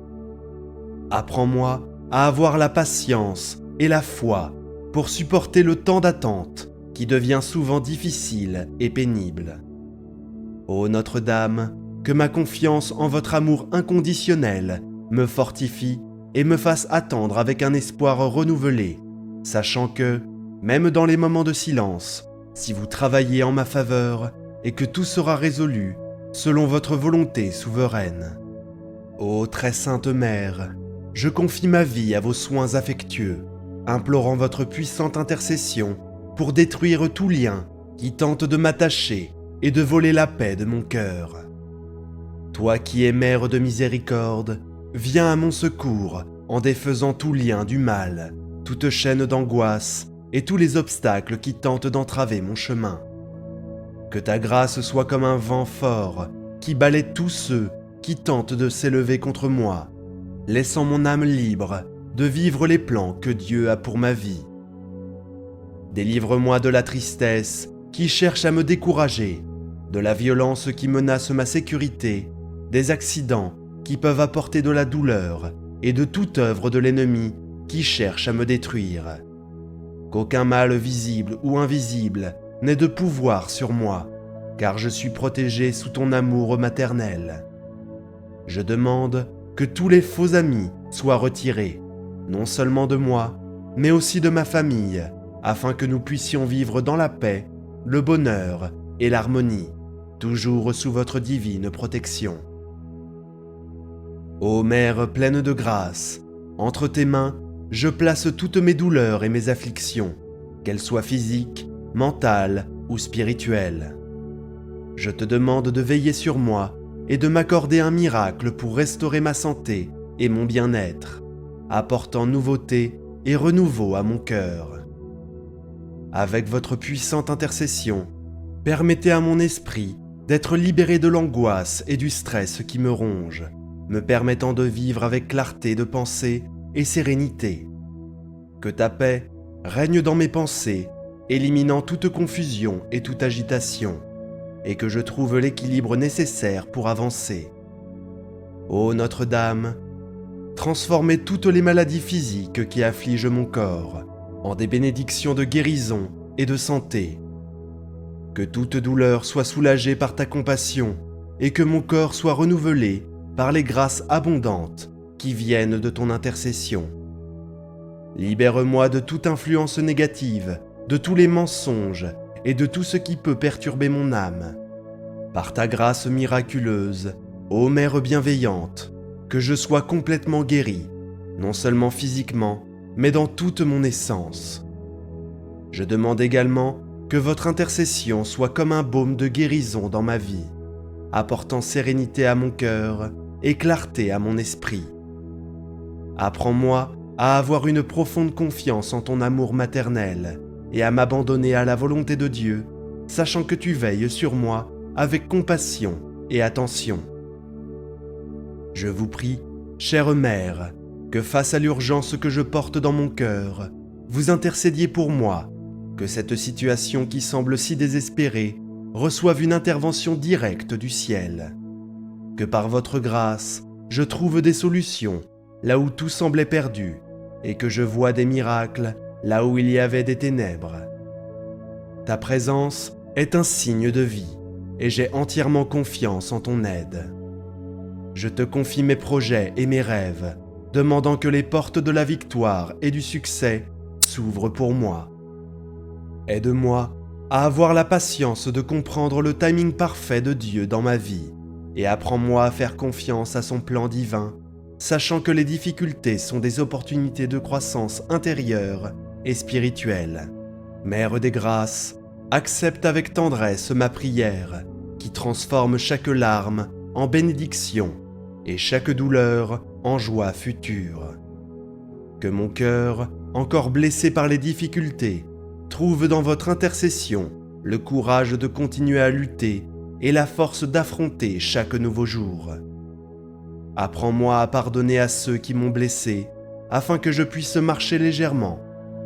Apprends-moi à avoir la patience et la foi pour supporter le temps d'attente qui devient souvent difficile et pénible. Ô Notre-Dame, que ma confiance en votre amour inconditionnel me fortifie et me fasse attendre avec un espoir renouvelé, sachant que, même dans les moments de silence, si vous travaillez en ma faveur et que tout sera résolu selon votre volonté souveraine. Ô très sainte Mère, je confie ma vie à vos soins affectueux, implorant votre puissante intercession pour détruire tout lien qui tente de m'attacher et de voler la paix de mon cœur. Toi qui es mère de miséricorde, viens à mon secours en défaisant tout lien du mal, toute chaîne d'angoisse et tous les obstacles qui tentent d'entraver mon chemin. Que ta grâce soit comme un vent fort qui balaie tous ceux qui tentent de s'élever contre moi, laissant mon âme libre de vivre les plans que Dieu a pour ma vie. Délivre-moi de la tristesse qui cherche à me décourager, de la violence qui menace ma sécurité, des accidents qui peuvent apporter de la douleur et de toute œuvre de l'ennemi qui cherche à me détruire. Qu'aucun mal visible ou invisible n'ait de pouvoir sur moi, car je suis protégé sous ton amour maternel. Je demande que tous les faux amis soient retirés, non seulement de moi, mais aussi de ma famille, afin que nous puissions vivre dans la paix, le bonheur et l'harmonie, toujours sous votre divine protection. Ô Mère pleine de grâce, entre tes mains, je place toutes mes douleurs et mes afflictions, qu'elles soient physiques, mentales ou spirituelles. Je te demande de veiller sur moi et de m'accorder un miracle pour restaurer ma santé et mon bien-être, apportant nouveauté et renouveau à mon cœur. Avec votre puissante intercession, permettez à mon esprit d'être libéré de l'angoisse et du stress qui me ronge, me permettant de vivre avec clarté de pensée et sérénité. Que ta paix règne dans mes pensées, éliminant toute confusion et toute agitation. et que je trouve l'équilibre nécessaire pour avancer. Ô Notre-Dame, transformez toutes les maladies physiques qui affligent mon corps en des bénédictions de guérison et de santé. Que toute douleur soit soulagée par ta compassion et que mon corps soit renouvelé par les grâces abondantes qui viennent de ton intercession. Libère-moi de toute influence négative, de tous les mensonges et de tout ce qui peut perturber mon âme. Par ta grâce miraculeuse, ô Mère bienveillante, que je sois complètement guéri, non seulement physiquement, mais dans toute mon essence. Je demande également que votre intercession soit comme un baume de guérison dans ma vie, apportant sérénité à mon cœur et clarté à mon esprit. Apprends-moi à avoir une profonde confiance en ton amour maternel et à m'abandonner à la volonté de Dieu, sachant que tu veilles sur moi avec compassion et attention. Je vous prie, chère Mère, que face à l'urgence que je porte dans mon cœur, vous intercédiez pour moi, que cette situation qui semble si désespérée reçoive une intervention directe du ciel. Que par votre grâce, je trouve des solutions là où tout semblait perdu, et que je vois des miracles là où il y avait des ténèbres. Ta présence est un signe de vie, et j'ai entièrement confiance en ton aide. Je te confie mes projets et mes rêves, demandant que les portes de la victoire et du succès s'ouvrent pour moi. Aide-moi à avoir la patience de comprendre le timing parfait de Dieu dans ma vie, et apprends-moi à faire confiance à son plan divin, sachant que les difficultés sont des opportunités de croissance intérieure et spirituelle. Mère des grâces, accepte avec tendresse ma prière, qui transforme chaque larme en bénédiction et chaque douleur en joie future. Que mon cœur, encore blessé par les difficultés, trouve dans votre intercession le courage de continuer à lutter et la force d'affronter chaque nouveau jour. Apprends-moi à pardonner à ceux qui m'ont blessé, afin que je puisse marcher légèrement,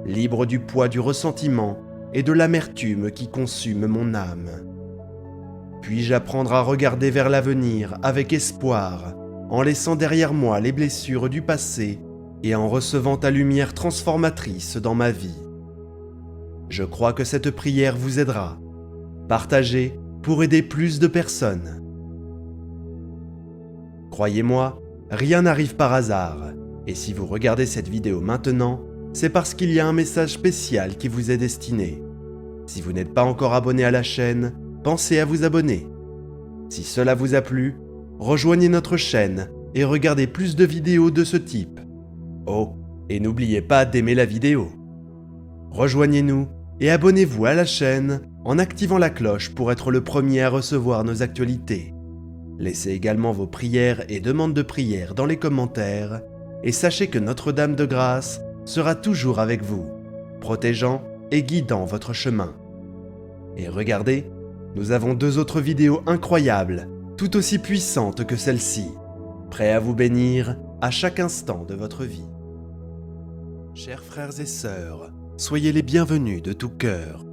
libre du poids du ressentiment et de l'amertume qui consume mon âme. Puis-je apprendre à regarder vers l'avenir avec espoir, en laissant derrière moi les blessures du passé et en recevant ta lumière transformatrice dans ma vie. Je crois que cette prière vous aidera. Partagez pour aider plus de personnes. Croyez-moi, rien n'arrive par hasard, et si vous regardez cette vidéo maintenant, c'est parce qu'il y a un message spécial qui vous est destiné. Si vous n'êtes pas encore abonné à la chaîne, pensez à vous abonner. Si cela vous a plu, rejoignez notre chaîne et regardez plus de vidéos de ce type. Oh, et n'oubliez pas d'aimer la vidéo. Rejoignez-nous et abonnez-vous à la chaîne en activant la cloche pour être le premier à recevoir nos actualités. Laissez également vos prières et demandes de prière dans les commentaires et sachez que Notre-Dame de Grâce sera toujours avec vous, protégeant et guidant votre chemin. Et regardez, nous avons 2 autres vidéos incroyables, tout aussi puissantes que celle-ci, prêts à vous bénir à chaque instant de votre vie. Chers frères et sœurs, soyez les bienvenus de tout cœur.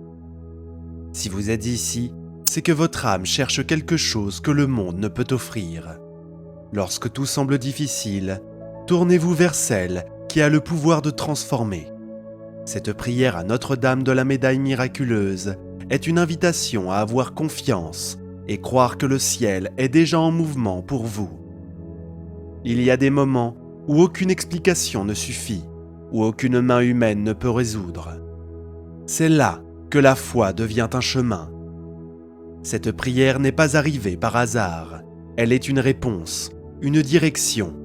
Si vous êtes ici, c'est que votre âme cherche quelque chose que le monde ne peut offrir. Lorsque tout semble difficile, tournez-vous vers celle qui a le pouvoir de transformer. Cette prière à Notre-Dame de la Médaille miraculeuse est une invitation à avoir confiance et croire que le ciel est déjà en mouvement pour vous. Il y a des moments où aucune explication ne suffit, où aucune main humaine ne peut résoudre. C'est là que la foi devient un chemin. Cette prière n'est pas arrivée par hasard, elle est une réponse, une direction.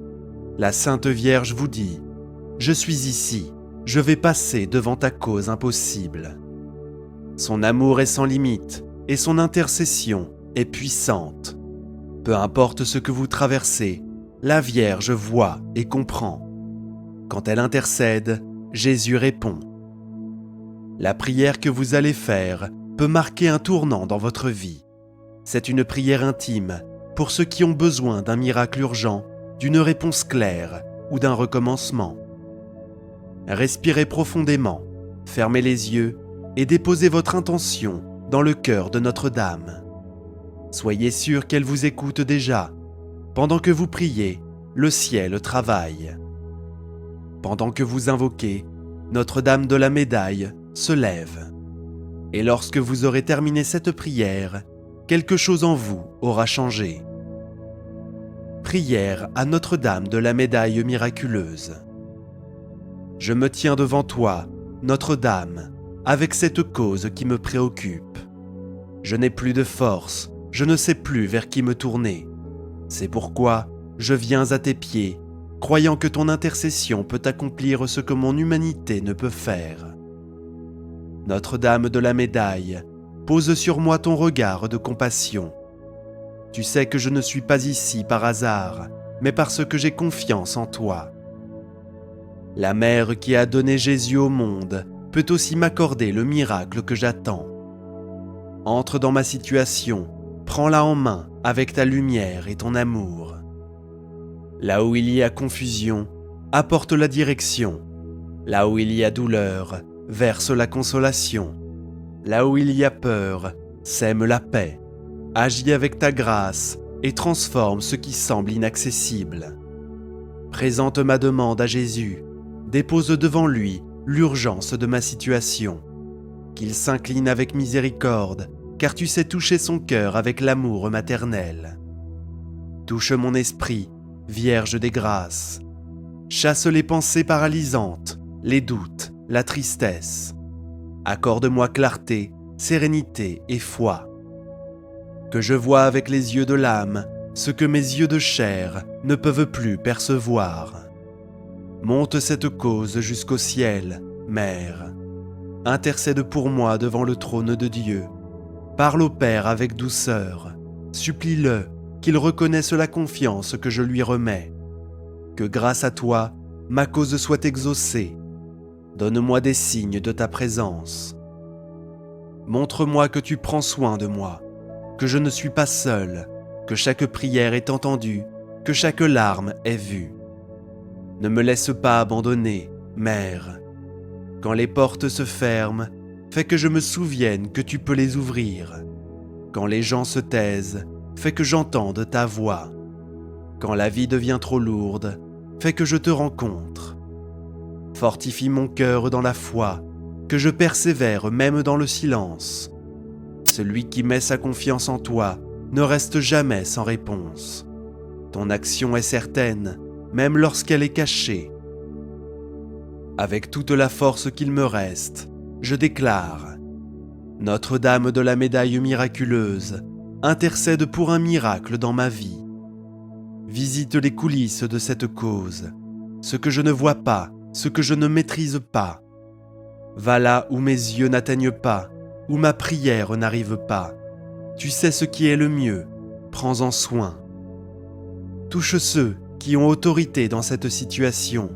La Sainte Vierge vous dit « Je suis ici, je vais passer devant ta cause impossible ». Son amour est sans limite et son intercession est puissante. Peu importe ce que vous traversez, la Vierge voit et comprend. Quand elle intercède, Jésus répond. La prière que vous allez faire peut marquer un tournant dans votre vie. C'est une prière intime pour ceux qui ont besoin d'un miracle urgent, d'une réponse claire ou d'un recommencement. Respirez profondément, fermez les yeux et déposez votre intention dans le cœur de Notre-Dame. Soyez sûr qu'elle vous écoute déjà. Pendant que vous priez, le ciel travaille. Pendant que vous invoquez, Notre-Dame de la Médaille se lève. Et lorsque vous aurez terminé cette prière, quelque chose en vous aura changé. Prière à Notre-Dame de la Médaille miraculeuse. Je me tiens devant toi, Notre-Dame, avec cette cause qui me préoccupe. Je n'ai plus de force, je ne sais plus vers qui me tourner. C'est pourquoi je viens à tes pieds, croyant que ton intercession peut accomplir ce que mon humanité ne peut faire. Notre-Dame de la Médaille, pose sur moi ton regard de compassion. Tu sais que je ne suis pas ici par hasard, mais parce que j'ai confiance en toi. La mère qui a donné Jésus au monde peut aussi m'accorder le miracle que j'attends. Entre dans ma situation, prends-la en main avec ta lumière et ton amour. Là où il y a confusion, apporte la direction. Là où il y a douleur, verse la consolation. Là où il y a peur, sème la paix. Agis avec ta grâce et transforme ce qui semble inaccessible. Présente ma demande à Jésus, dépose devant lui l'urgence de ma situation. Qu'il s'incline avec miséricorde, car tu sais toucher son cœur avec l'amour maternel. Touche mon esprit, Vierge des grâces. Chasse les pensées paralysantes, les doutes, la tristesse. Accorde-moi clarté, sérénité et foi. Que je vois avec les yeux de l'âme ce que mes yeux de chair ne peuvent plus percevoir. Monte cette cause jusqu'au ciel, Mère. Intercède pour moi devant le trône de Dieu. Parle au Père avec douceur. Supplie-le qu'il reconnaisse la confiance que je lui remets. Que grâce à toi, ma cause soit exaucée. Donne-moi des signes de ta présence. Montre-moi que tu prends soin de moi, que je ne suis pas seul, que chaque prière est entendue, que chaque larme est vue. Ne me laisse pas abandonner, Mère. Quand les portes se ferment, fais que je me souvienne que tu peux les ouvrir. Quand les gens se taisent, fais que j'entende ta voix. Quand la vie devient trop lourde, fais que je te rencontre. Fortifie mon cœur dans la foi, que je persévère même dans le silence. Celui qui met sa confiance en toi ne reste jamais sans réponse. Ton action est certaine, même lorsqu'elle est cachée. Avec toute la force qu'il me reste, je déclare: Notre-Dame de la Médaille miraculeuse, intercède pour un miracle dans ma vie. Visite les coulisses de cette cause, ce que je ne vois pas, ce que je ne maîtrise pas. Va là où mes yeux n'atteignent pas, où ma prière n'arrive pas. Tu sais ce qui est le mieux, prends-en soin. Touche ceux qui ont autorité dans cette situation.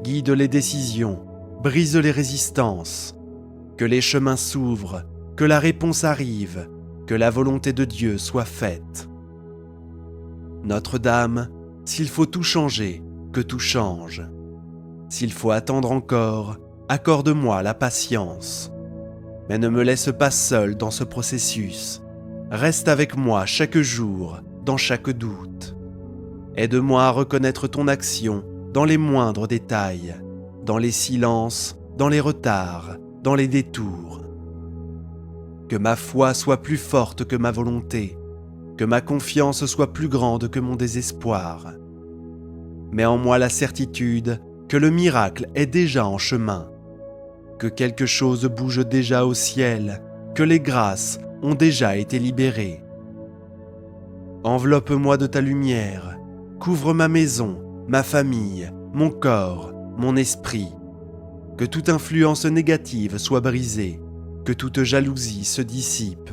Guide les décisions, brise les résistances. Que les chemins s'ouvrent, que la réponse arrive, que la volonté de Dieu soit faite. Notre-Dame, s'il faut tout changer, que tout change. S'il faut attendre encore, accorde-moi la patience. Mais ne me laisse pas seul dans ce processus. Reste avec moi chaque jour, dans chaque doute. Aide-moi à reconnaître ton action dans les moindres détails, dans les silences, dans les retards, dans les détours. Que ma foi soit plus forte que ma volonté, que ma confiance soit plus grande que mon désespoir. Mets en moi la certitude que le miracle est déjà en chemin, que quelque chose bouge déjà au ciel, que les grâces ont déjà été libérées. Enveloppe-moi de ta lumière, couvre ma maison, ma famille, mon corps, mon esprit. Que toute influence négative soit brisée, que toute jalousie se dissipe,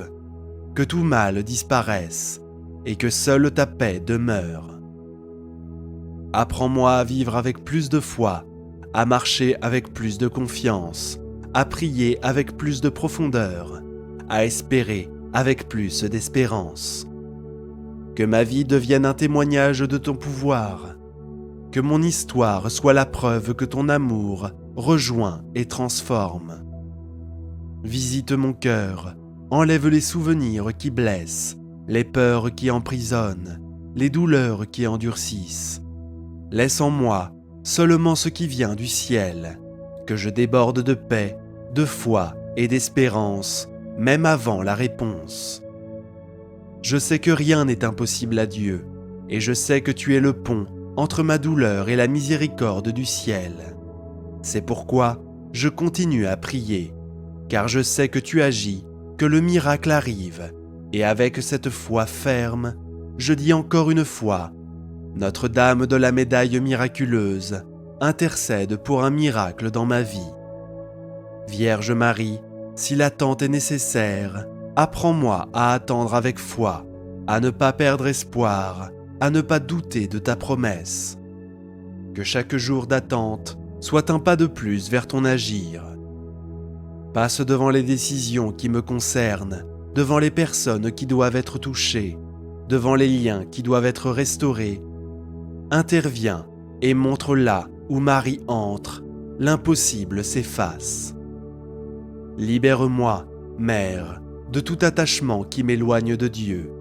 que tout mal disparaisse et que seule ta paix demeure. Apprends-moi à vivre avec plus de foi, à marcher avec plus de confiance, à prier avec plus de profondeur, à espérer avec plus d'espérance. Que ma vie devienne un témoignage de ton pouvoir, que mon histoire soit la preuve que ton amour rejoint et transforme. Visite mon cœur, enlève les souvenirs qui blessent, les peurs qui emprisonnent, les douleurs qui endurcissent. Laisse en moi seulement ce qui vient du ciel, que je déborde de paix, de foi et d'espérance, même avant la réponse. Je sais que rien n'est impossible à Dieu, et je sais que tu es le pont entre ma douleur et la miséricorde du ciel. C'est pourquoi je continue à prier, car je sais que tu agis, que le miracle arrive, et avec cette foi ferme, je dis encore une fois, Notre-Dame de la médaille miraculeuse, intercède pour un miracle dans ma vie. Vierge Marie, si l'attente est nécessaire, apprends-moi à attendre avec foi, à ne pas perdre espoir, à ne pas douter de ta promesse. Que chaque jour d'attente soit un pas de plus vers ton agir. Passe devant les décisions qui me concernent, devant les personnes qui doivent être touchées, devant les liens qui doivent être restaurés. Interviens et montre là où Marie entre, l'impossible s'efface. Libère-moi, Mère, de tout attachement qui m'éloigne de Dieu,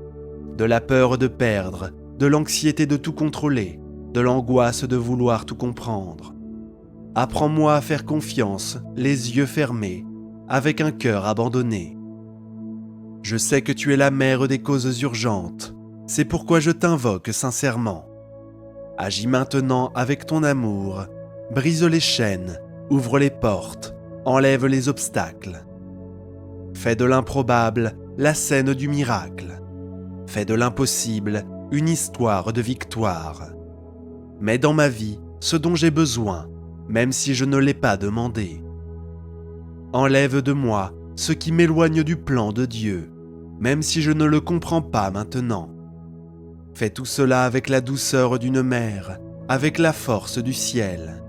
de la peur de perdre, de l'anxiété de tout contrôler, de l'angoisse de vouloir tout comprendre. Apprends-moi à faire confiance, les yeux fermés, avec un cœur abandonné. Je sais que tu es la mère des causes urgentes, c'est pourquoi je t'invoque sincèrement. Agis maintenant avec ton amour, brise les chaînes, ouvre les portes, enlève les obstacles. Fais de l'improbable la scène du miracle. Fais de l'impossible une histoire de victoire. Mets dans ma vie ce dont j'ai besoin, même si je ne l'ai pas demandé. Enlève de moi ce qui m'éloigne du plan de Dieu, même si je ne le comprends pas maintenant. Fais tout cela avec la douceur d'une mère, avec la force du ciel.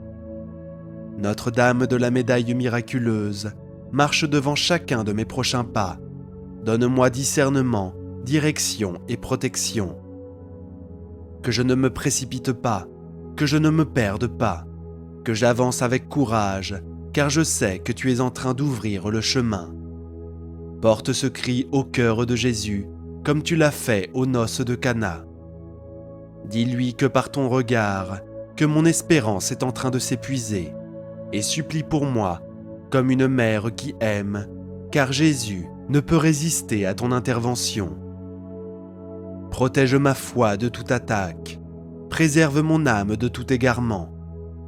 Notre-Dame de la médaille miraculeuse marche devant chacun de mes prochains pas. Donne-moi discernement, direction et protection. Que je ne me précipite pas, que je ne me perde pas, que j'avance avec courage, car je sais que tu es en train d'ouvrir le chemin. Porte ce cri au cœur de Jésus, comme tu l'as fait aux noces de Cana. Dis-lui que par ton regard, que mon espérance est en train de s'épuiser, et supplie pour moi, comme une mère qui aime, car Jésus ne peut résister à ton intervention. Protège ma foi de toute attaque, préserve mon âme de tout égarement,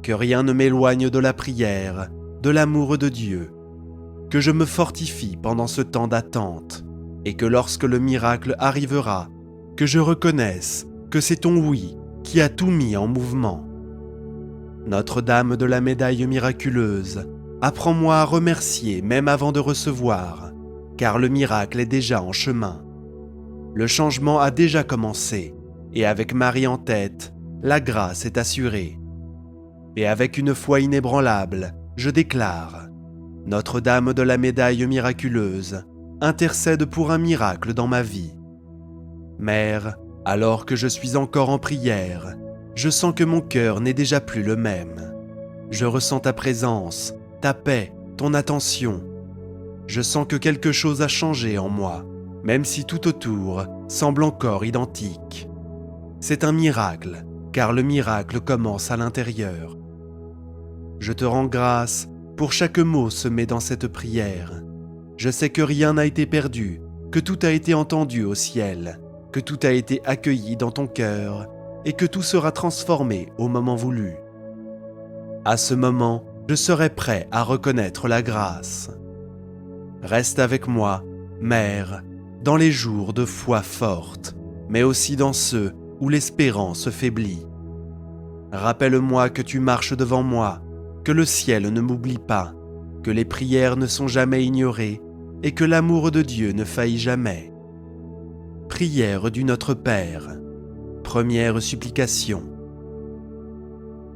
que rien ne m'éloigne de la prière, de l'amour de Dieu, que je me fortifie pendant ce temps d'attente, et que lorsque le miracle arrivera, que je reconnaisse que c'est ton oui qui a tout mis en mouvement. Notre-Dame de la médaille miraculeuse, apprends-moi à remercier même avant de recevoir, car le miracle est déjà en chemin. Le changement a déjà commencé, et avec Marie en tête, la grâce est assurée. Et avec une foi inébranlable, je déclare, Notre-Dame de la médaille miraculeuse, intercède pour un miracle dans ma vie. Mère, alors que je suis encore en prière, je sens que mon cœur n'est déjà plus le même. Je ressens ta présence, ta paix, ton attention. Je sens que quelque chose a changé en moi, même si tout autour semble encore identique. C'est un miracle, car le miracle commence à l'intérieur. Je te rends grâce pour chaque mot semé dans cette prière. Je sais que rien n'a été perdu, que tout a été entendu au ciel, que tout a été accueilli dans ton cœur et que tout sera transformé au moment voulu. À ce moment, je serai prêt à reconnaître la grâce. Reste avec moi, Mère, dans les jours de foi forte, mais aussi dans ceux où l'espérance faiblit. Rappelle-moi que tu marches devant moi, que le ciel ne m'oublie pas, que les prières ne sont jamais ignorées et que l'amour de Dieu ne faillit jamais. Prière du Notre Père. Première supplication.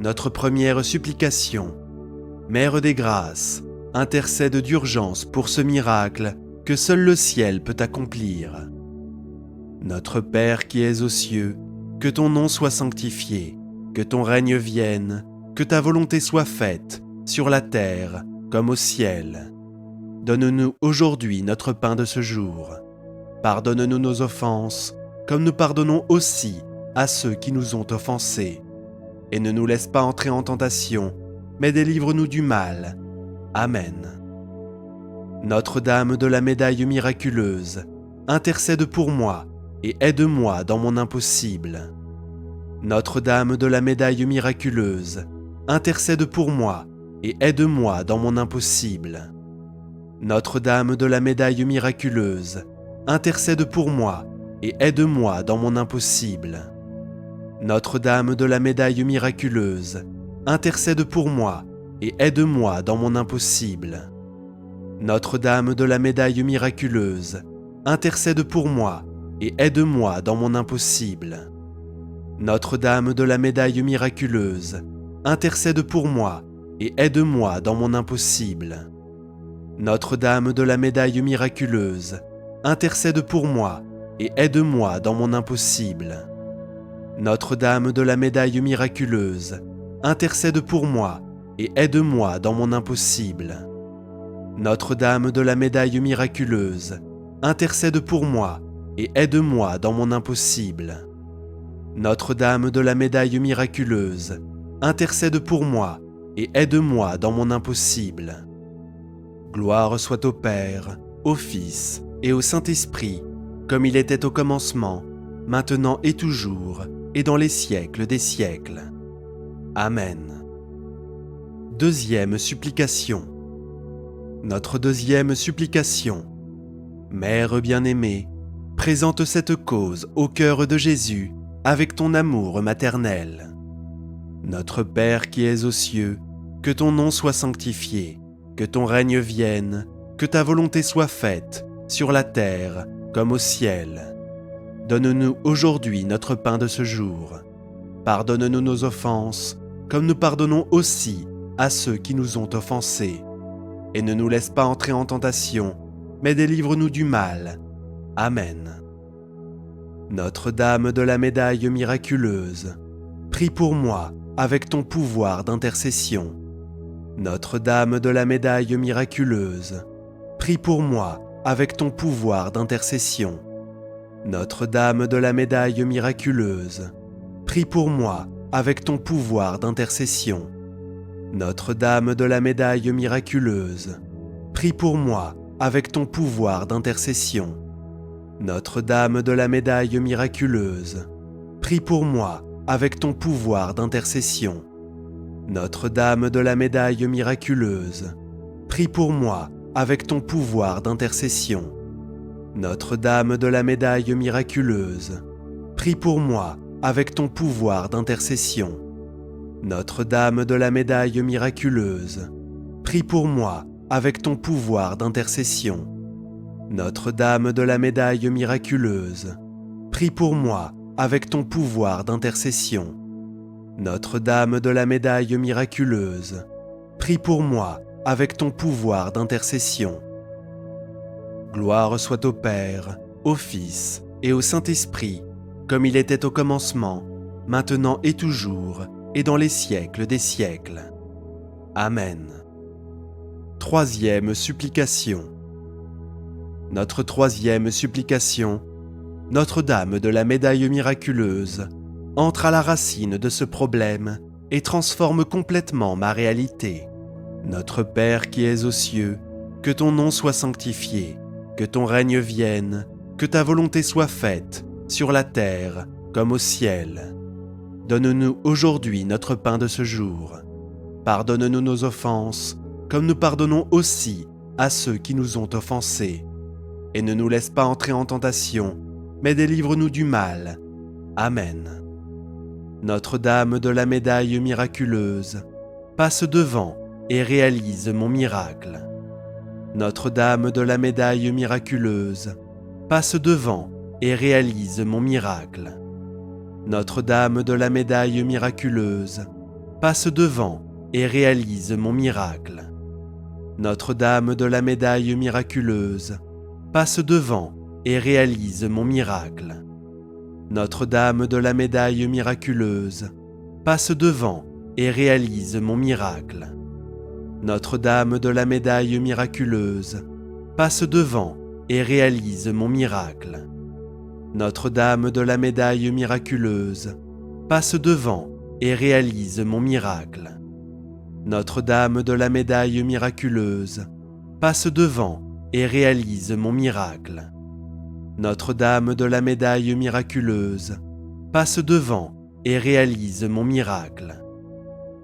Notre première supplication. Mère des grâces, intercède d'urgence pour ce miracle que seul le ciel peut accomplir. Notre Père qui es aux cieux, que ton nom soit sanctifié, que ton règne vienne, que ta volonté soit faite, sur la terre comme au ciel. Donne-nous aujourd'hui notre pain de ce jour. Pardonne-nous nos offenses, comme nous pardonnons aussi à ceux qui nous ont offensés. Et ne nous laisse pas entrer en tentation, mais délivre-nous du mal. Amen. Notre-Dame de la médaille miraculeuse, intercède pour moi et aide-moi dans mon impossible. Notre-Dame de la médaille miraculeuse, intercède pour moi et aide-moi dans mon impossible. Notre-Dame de la médaille miraculeuse, intercède pour moi et aide-moi dans mon impossible. Notre-Dame de la médaille miraculeuse, intercède pour moi et aide-moi dans mon impossible. Notre-Dame de la médaille miraculeuse, intercède pour moi et aide-moi dans mon impossible. Notre-Dame de la médaille miraculeuse, intercède pour moi et aide-moi dans mon impossible. Notre-Dame de la médaille miraculeuse, intercède pour moi et aide-moi dans mon impossible. Notre-Dame de la médaille miraculeuse, intercède pour moi et aide-moi dans mon impossible. Notre-Dame de la médaille miraculeuse, intercède pour moi et aide-moi dans mon impossible. Notre-Dame de la médaille miraculeuse, intercède pour moi et aide-moi dans mon impossible. Gloire soit au Père, au Fils et au Saint-Esprit, comme il était au commencement, maintenant et toujours, et dans les siècles des siècles. Amen. Deuxième supplication. Notre deuxième supplication. Mère bien-aimée, présente cette cause au cœur de Jésus avec ton amour maternel. Notre Père qui es aux cieux, que ton nom soit sanctifié, que ton règne vienne, que ta volonté soit faite, sur la terre comme au ciel. Donne-nous aujourd'hui notre pain de ce jour. Pardonne-nous nos offenses, comme nous pardonnons aussi à ceux qui nous ont offensés. Et ne nous laisse pas entrer en tentation, mais délivre-nous du mal. Amen. Notre-Dame de la médaille miraculeuse, prie pour moi avec ton pouvoir d'intercession. Notre-Dame de la médaille miraculeuse, prie pour moi avec ton pouvoir d'intercession. Notre-Dame de la médaille miraculeuse, prie pour moi avec ton pouvoir d'intercession. Notre-Dame de la médaille miraculeuse, prie pour moi avec ton pouvoir d'intercession. Notre-Dame de la médaille miraculeuse, prie pour moi avec ton pouvoir d'intercession. Notre-Dame de la médaille miraculeuse, prie pour moi avec ton pouvoir d'intercession. Notre-Dame de la médaille miraculeuse, prie pour moi avec ton pouvoir d'intercession. Notre-Dame de la médaille miraculeuse, prie pour moi avec ton pouvoir d'intercession. Notre-Dame de la médaille miraculeuse, prie pour moi avec ton pouvoir d'intercession. Notre-Dame de la médaille miraculeuse, prie pour moi avec ton pouvoir d'intercession. Gloire soit au Père, au Fils et au Saint-Esprit, comme il était au commencement, maintenant et toujours, et dans les siècles des siècles. Amen. Troisième supplication. Notre troisième supplication, Notre-Dame de la médaille miraculeuse, entre à la racine de ce problème et transforme complètement ma réalité. Notre Père qui es aux cieux, que ton nom soit sanctifié, que ton règne vienne, que ta volonté soit faite, sur la terre comme au ciel. Donne-nous aujourd'hui notre pain de ce jour. Pardonne-nous nos offenses, comme nous pardonnons aussi à ceux qui nous ont offensés. Et ne nous laisse pas entrer en tentation, mais délivre-nous du mal. Amen. Notre-Dame de la médaille miraculeuse, passe devant et réalise mon miracle. Notre-Dame de la médaille miraculeuse, passe devant et réalise mon miracle. Notre-Dame de la médaille miraculeuse, passe devant et réalise mon miracle. Notre-Dame de la médaille miraculeuse, passe devant et réalise mon miracle. Notre-Dame de la médaille miraculeuse, passe devant et réalise mon miracle. Notre-Dame de la médaille miraculeuse, passe devant et réalise mon miracle. Notre-Dame de la médaille miraculeuse, passe devant et réalise mon miracle. Notre-Dame de la médaille miraculeuse, passe devant et réalise mon miracle. Notre-Dame de la médaille miraculeuse, passe devant et réalise mon miracle.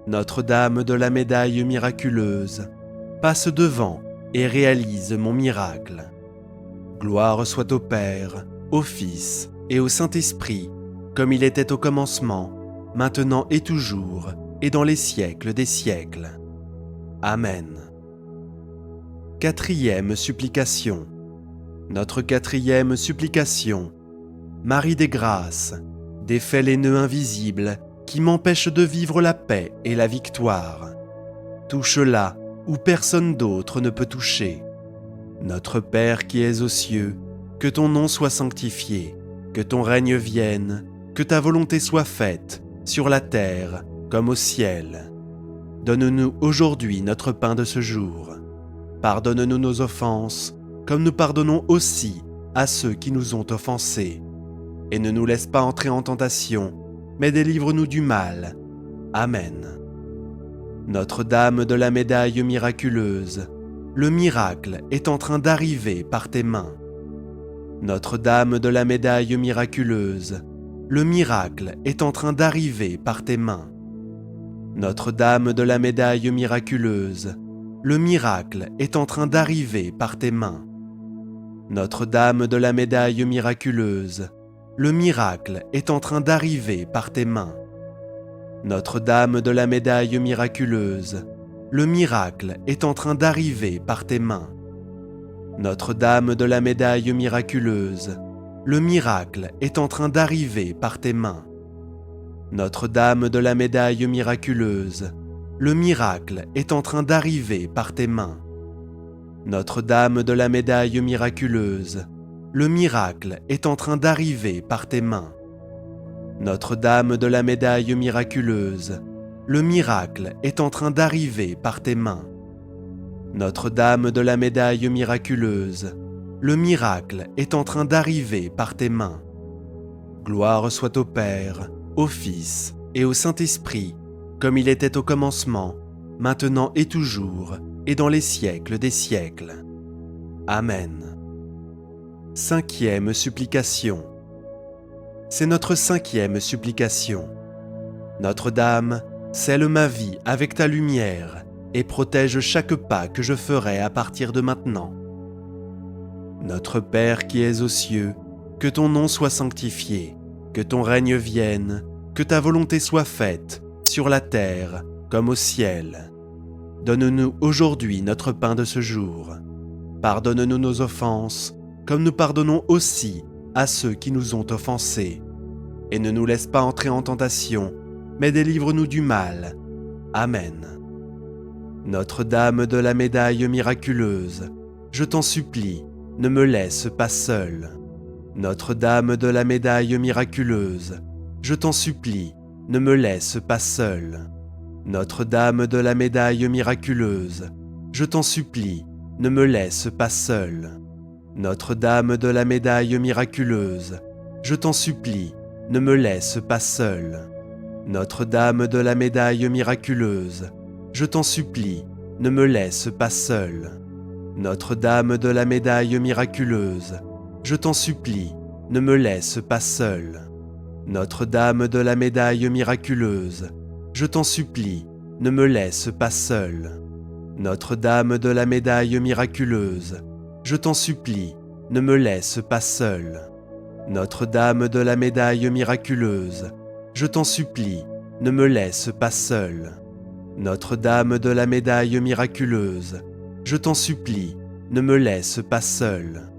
Notre-Dame de la médaille miraculeuse, passe devant et réalise mon miracle. Gloire soit au Père, au Fils et au Saint-Esprit, comme il était au commencement, maintenant et toujours, et dans les siècles des siècles. Amen. Quatrième supplication. Notre quatrième supplication. Marie des grâces, défais les nœuds invisibles qui m'empêchent de vivre la paix et la victoire. Touche-la où personne d'autre ne peut toucher. Notre Père qui es aux cieux, que ton nom soit sanctifié, que ton règne vienne, que ta volonté soit faite, sur la terre comme au ciel. Donne-nous aujourd'hui notre pain de ce jour. Pardonne-nous nos offenses, comme nous pardonnons aussi à ceux qui nous ont offensés. Et ne nous laisse pas entrer en tentation, mais délivre-nous du mal. Amen. Notre-Dame de la médaille miraculeuse, le miracle est en train d'arriver par tes mains. Notre-Dame de la médaille miraculeuse, le miracle est en train d'arriver par tes mains. Notre-Dame de la médaille miraculeuse, le miracle est en train d'arriver par tes mains. Notre-Dame de la médaille miraculeuse, le miracle est en train d'arriver par tes mains. Notre-Dame de la médaille miraculeuse, le miracle est en train d'arriver par tes mains. Notre-Dame de la médaille miraculeuse, le miracle est en train d'arriver par tes mains. Notre-Dame de la médaille miraculeuse, le miracle est en train d'arriver par tes mains. Notre-Dame de la médaille miraculeuse, le miracle est en train d'arriver par tes mains. Notre-Dame de la médaille miraculeuse, le miracle est en train d'arriver par tes mains. Notre-Dame de la médaille miraculeuse, le miracle est en train d'arriver par tes mains. Gloire soit au Père, au Fils et au Saint-Esprit, comme il était au commencement, maintenant et toujours, et dans les siècles des siècles. Amen. Cinquième supplication. C'est notre cinquième supplication. Notre-Dame, scelle ma vie avec ta lumière et protège chaque pas que je ferai à partir de maintenant. Notre Père qui es aux cieux, que ton nom soit sanctifié, que ton règne vienne, que ta volonté soit faite, sur la terre comme au ciel. Donne-nous aujourd'hui notre pain de ce jour. Pardonne-nous nos offenses, comme nous pardonnons aussi à ceux qui nous ont offensés. Et ne nous laisse pas entrer en tentation, mais délivre-nous du mal. Amen. Notre-Dame de la médaille miraculeuse, je t'en supplie, ne me laisse pas seul. Notre-Dame de la médaille miraculeuse, je t'en supplie, ne me laisse pas seul. Notre-Dame de la médaille miraculeuse, je t'en supplie, ne me laisse pas seul. Notre-Dame de la médaille miraculeuse, je t'en supplie, ne me laisse pas seul. Notre-Dame de la médaille miraculeuse, je t'en supplie, ne me laisse pas seul. Notre-Dame de la médaille miraculeuse, je t'en supplie, ne me laisse pas seul. Notre-Dame de la médaille miraculeuse, je t'en supplie, ne me laisse pas seul. Notre-Dame de la médaille miraculeuse, je t'en supplie, ne me laisse pas seul. Notre-Dame de la médaille miraculeuse, je t'en supplie, ne me laisse pas seul. Notre-Dame de la médaille miraculeuse, je t'en supplie, ne me laisse pas seul.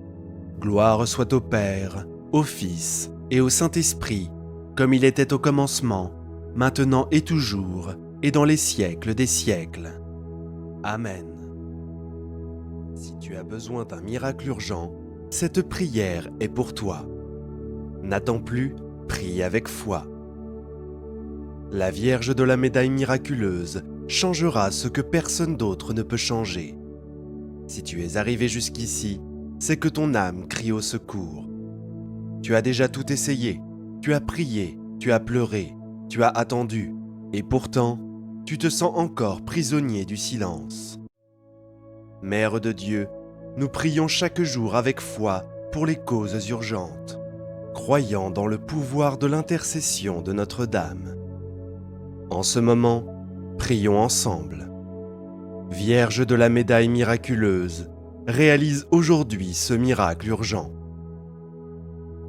Gloire soit au Père, au Fils et au Saint-Esprit, comme il était au commencement, maintenant et toujours, et dans les siècles des siècles. Amen. Si tu as besoin d'un miracle urgent, cette prière est pour toi. N'attends plus, prie avec foi. La Vierge de la médaille miraculeuse changera ce que personne d'autre ne peut changer. Si tu es arrivé jusqu'ici, c'est que ton âme crie au secours. Tu as déjà tout essayé, tu as prié, tu as pleuré, tu as attendu, et pourtant, tu te sens encore prisonnier du silence. Mère de Dieu, nous prions chaque jour avec foi pour les causes urgentes, croyant dans le pouvoir de l'intercession de Notre-Dame. En ce moment, prions ensemble. Vierge de la médaille miraculeuse, réalise aujourd'hui ce miracle urgent.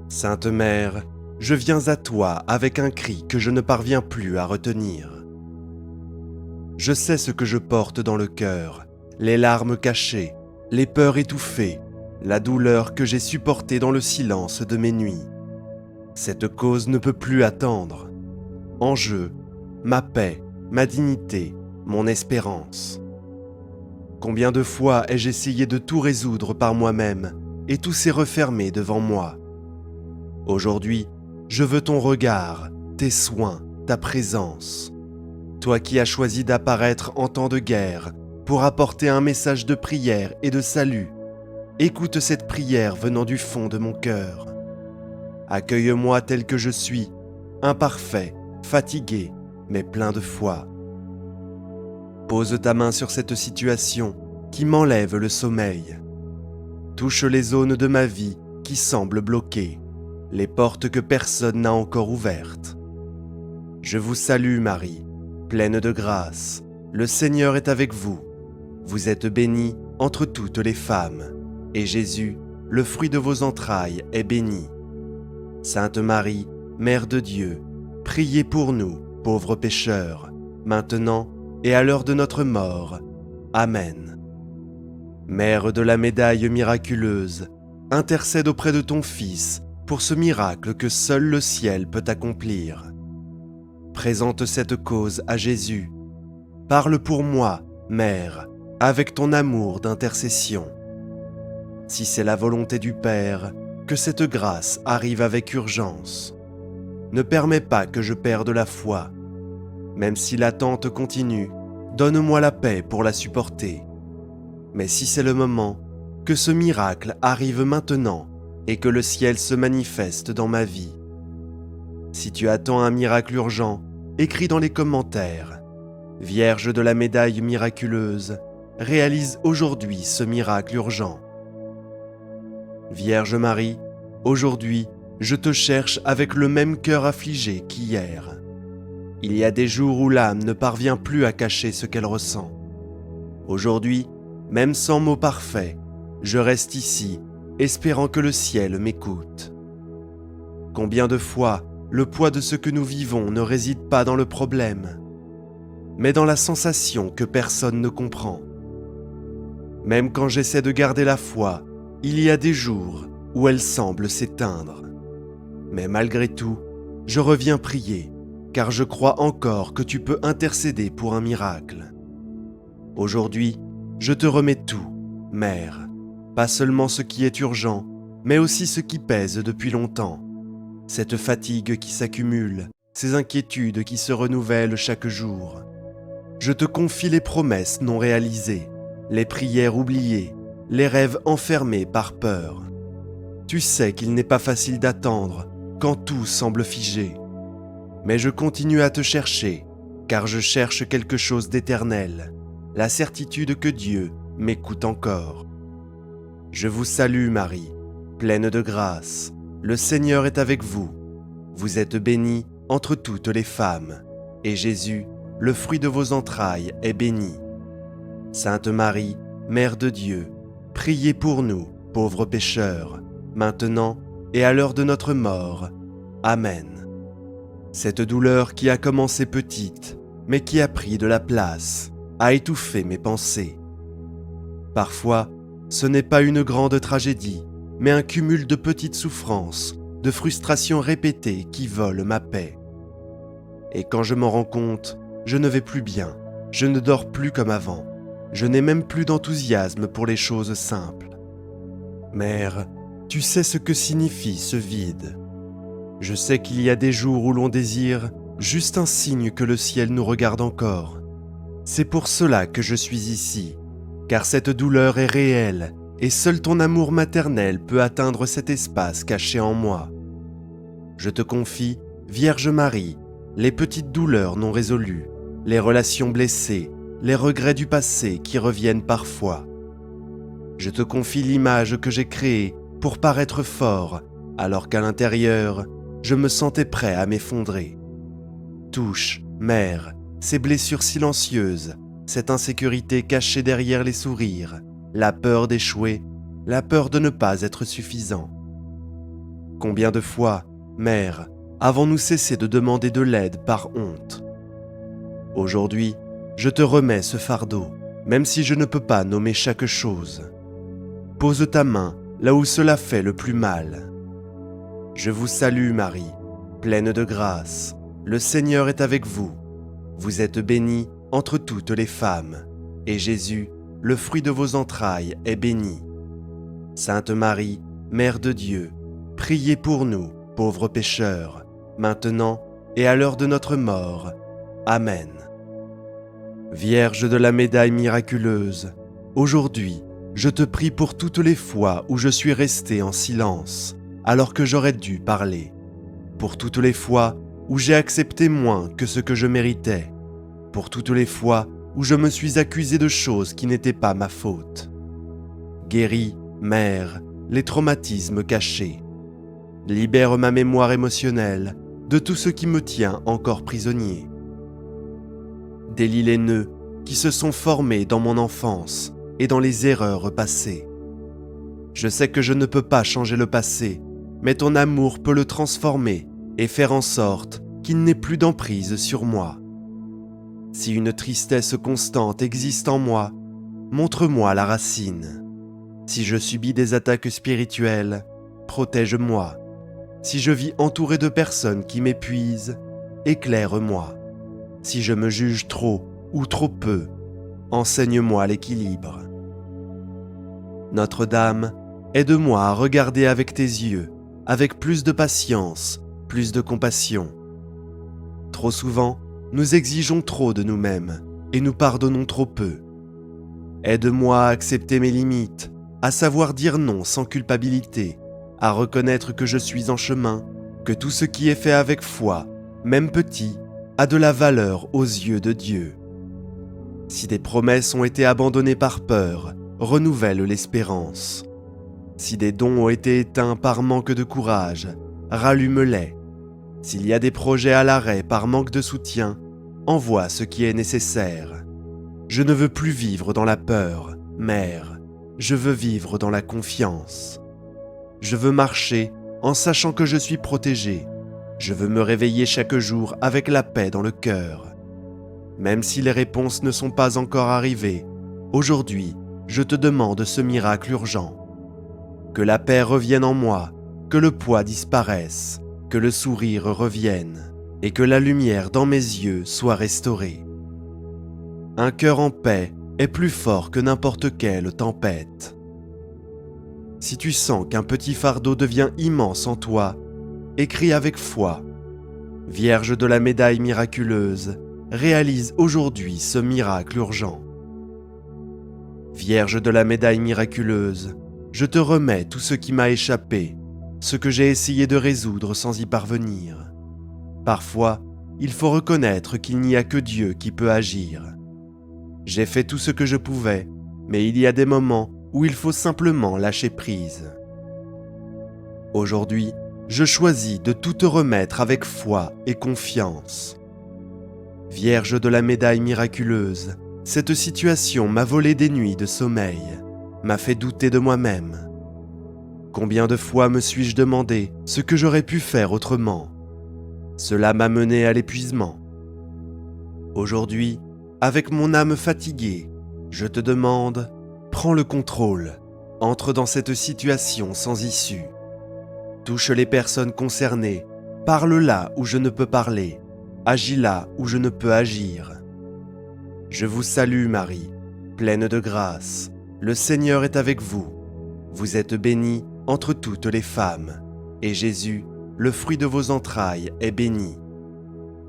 Sainte Mère, je viens à toi avec un cri que je ne parviens plus à retenir. Je sais ce que je porte dans le cœur, les larmes cachées, les peurs étouffées, la douleur que j'ai supportée dans le silence de mes nuits. Cette cause ne peut plus attendre. En jeu, ma paix, ma dignité, mon espérance. Combien de fois ai-je essayé de tout résoudre par moi-même et tout s'est refermé devant moi. Aujourd'hui, je veux ton regard, tes soins, ta présence. Toi qui as choisi d'apparaître en temps de guerre pour apporter un message de prière et de salut, écoute cette prière venant du fond de mon cœur. Accueille-moi tel que je suis, imparfait, fatigué, mais plein de foi. Pose ta main sur cette situation qui m'enlève le sommeil. Touche les zones de ma vie qui semblent bloquées, les portes que personne n'a encore ouvertes. Je vous salue Marie, pleine de grâce, le Seigneur est avec vous. Vous êtes bénie entre toutes les femmes, et Jésus, le fruit de vos entrailles, est béni. Sainte Marie, Mère de Dieu, priez pour nous, pauvres pécheurs, maintenant et à l'heure de notre mort. Amen. Mère de la médaille miraculeuse, intercède auprès de ton Fils pour ce miracle que seul le ciel peut accomplir. Présente cette cause à Jésus. Parle pour moi, Mère, avec ton amour d'intercession. Si c'est la volonté du Père, que cette grâce arrive avec urgence. Ne permets pas que je perde la foi. Même si l'attente continue, donne-moi la paix pour la supporter. Mais si c'est le moment, que ce miracle arrive maintenant et que le ciel se manifeste dans ma vie. Si tu attends un miracle urgent, écris dans les commentaires. Vierge de la médaille miraculeuse, réalise aujourd'hui ce miracle urgent. Vierge Marie, aujourd'hui, je te cherche avec le même cœur affligé qu'hier. Il y a des jours où l'âme ne parvient plus à cacher ce qu'elle ressent. Aujourd'hui, même sans mots parfaits, je reste ici, espérant que le ciel m'écoute. Combien de fois le poids de ce que nous vivons ne réside pas dans le problème, mais dans la sensation que personne ne comprend. Même quand j'essaie de garder la foi, il y a des jours où elle semble s'éteindre. Mais malgré tout, je reviens prier, car je crois encore que tu peux intercéder pour un miracle. Aujourd'hui, je te remets tout, Mère, pas seulement ce qui est urgent, mais aussi ce qui pèse depuis longtemps. Cette fatigue qui s'accumule, ces inquiétudes qui se renouvellent chaque jour. Je te confie les promesses non réalisées, les prières oubliées, les rêves enfermés par peur. Tu sais qu'il n'est pas facile d'attendre quand tout semble figé. Mais je continue à te chercher, car je cherche quelque chose d'éternel, la certitude que Dieu m'écoute encore. Je vous salue Marie, pleine de grâce, le Seigneur est avec vous. Vous êtes bénie entre toutes les femmes, et Jésus, le fruit de vos entrailles, est béni. Sainte Marie, Mère de Dieu, priez pour nous, pauvres pécheurs, maintenant et à l'heure de notre mort. Amen. Cette douleur qui a commencé petite, mais qui a pris de la place, a étouffé mes pensées. Parfois, ce n'est pas une grande tragédie, mais un cumul de petites souffrances, de frustrations répétées qui volent ma paix. Et quand je m'en rends compte, je ne vais plus bien, je ne dors plus comme avant, je n'ai même plus d'enthousiasme pour les choses simples. Mère, tu sais ce que signifie ce vide. Je sais qu'il y a des jours où l'on désire juste un signe que le ciel nous regarde encore. C'est pour cela que je suis ici, car cette douleur est réelle et seul ton amour maternel peut atteindre cet espace caché en moi. Je te confie, Vierge Marie, les petites douleurs non résolues, les relations blessées, les regrets du passé qui reviennent parfois. Je te confie l'image que j'ai créée pour paraître fort, alors qu'à l'intérieur, je me sentais prêt à m'effondrer. Touche, Mère, ces blessures silencieuses, cette insécurité cachée derrière les sourires, la peur d'échouer, la peur de ne pas être suffisant. Combien de fois, Mère, avons-nous cessé de demander de l'aide par honte? Aujourd'hui, je te remets ce fardeau, même si je ne peux pas nommer chaque chose. Pose ta main là où cela fait le plus mal. Je vous salue, Marie, pleine de grâce. Le Seigneur est avec vous. Vous êtes bénie entre toutes les femmes, et Jésus, le fruit de vos entrailles, est béni. Sainte Marie, Mère de Dieu, priez pour nous, pauvres pécheurs, maintenant et à l'heure de notre mort. Amen. Vierge de la médaille miraculeuse, aujourd'hui, je te prie pour toutes les fois où je suis resté en silence, alors que j'aurais dû parler. Pour toutes les fois où j'ai accepté moins que ce que je méritais. Pour toutes les fois où je me suis accusé de choses qui n'étaient pas ma faute. Guéris, Mère, les traumatismes cachés. Libère ma mémoire émotionnelle de tout ce qui me tient encore prisonnier. Délie les nœuds qui se sont formés dans mon enfance et dans les erreurs passées. Je sais que je ne peux pas changer le passé, mais ton amour peut le transformer et faire en sorte qu'il n'ait plus d'emprise sur moi. Si une tristesse constante existe en moi, montre-moi la racine. Si je subis des attaques spirituelles, protège-moi. Si je vis entouré de personnes qui m'épuisent, éclaire-moi. Si je me juge trop ou trop peu, enseigne-moi l'équilibre. Notre-Dame, aide-moi à regarder avec tes yeux, avec plus de patience, plus de compassion. Trop souvent, nous exigeons trop de nous-mêmes et nous pardonnons trop peu. Aide-moi à accepter mes limites, à savoir dire non sans culpabilité, à reconnaître que je suis en chemin, que tout ce qui est fait avec foi, même petit, a de la valeur aux yeux de Dieu. Si des promesses ont été abandonnées par peur, renouvelle l'espérance. Si des dons ont été éteints par manque de courage, rallume-les. S'il y a des projets à l'arrêt par manque de soutien, envoie ce qui est nécessaire. Je ne veux plus vivre dans la peur, Mère. Je veux vivre dans la confiance. Je veux marcher en sachant que je suis protégé. Je veux me réveiller chaque jour avec la paix dans le cœur. Même si les réponses ne sont pas encore arrivées, aujourd'hui, je te demande ce miracle urgent. Que la paix revienne en moi, que le poids disparaisse, que le sourire revienne et que la lumière dans mes yeux soit restaurée. Un cœur en paix est plus fort que n'importe quelle tempête. Si tu sens qu'un petit fardeau devient immense en toi, écris avec foi. Vierge de la médaille miraculeuse, réalise aujourd'hui ce miracle urgent. Vierge de la médaille miraculeuse, je te remets tout ce qui m'a échappé, ce que j'ai essayé de résoudre sans y parvenir. Parfois, il faut reconnaître qu'il n'y a que Dieu qui peut agir. J'ai fait tout ce que je pouvais, mais il y a des moments où il faut simplement lâcher prise. Aujourd'hui, je choisis de tout te remettre avec foi et confiance. Vierge de la médaille miraculeuse, cette situation m'a volé des nuits de sommeil, m'a fait douter de moi-même. Combien de fois me suis-je demandé ce que j'aurais pu faire autrement? Cela m'a mené à l'épuisement. Aujourd'hui, avec mon âme fatiguée, je te demande, prends le contrôle, entre dans cette situation sans issue. Touche les personnes concernées, parle là où je ne peux parler, agis là où je ne peux agir. Je vous salue Marie, pleine de grâce, le Seigneur est avec vous. Vous êtes bénie entre toutes les femmes, et Jésus, le fruit de vos entrailles, est béni.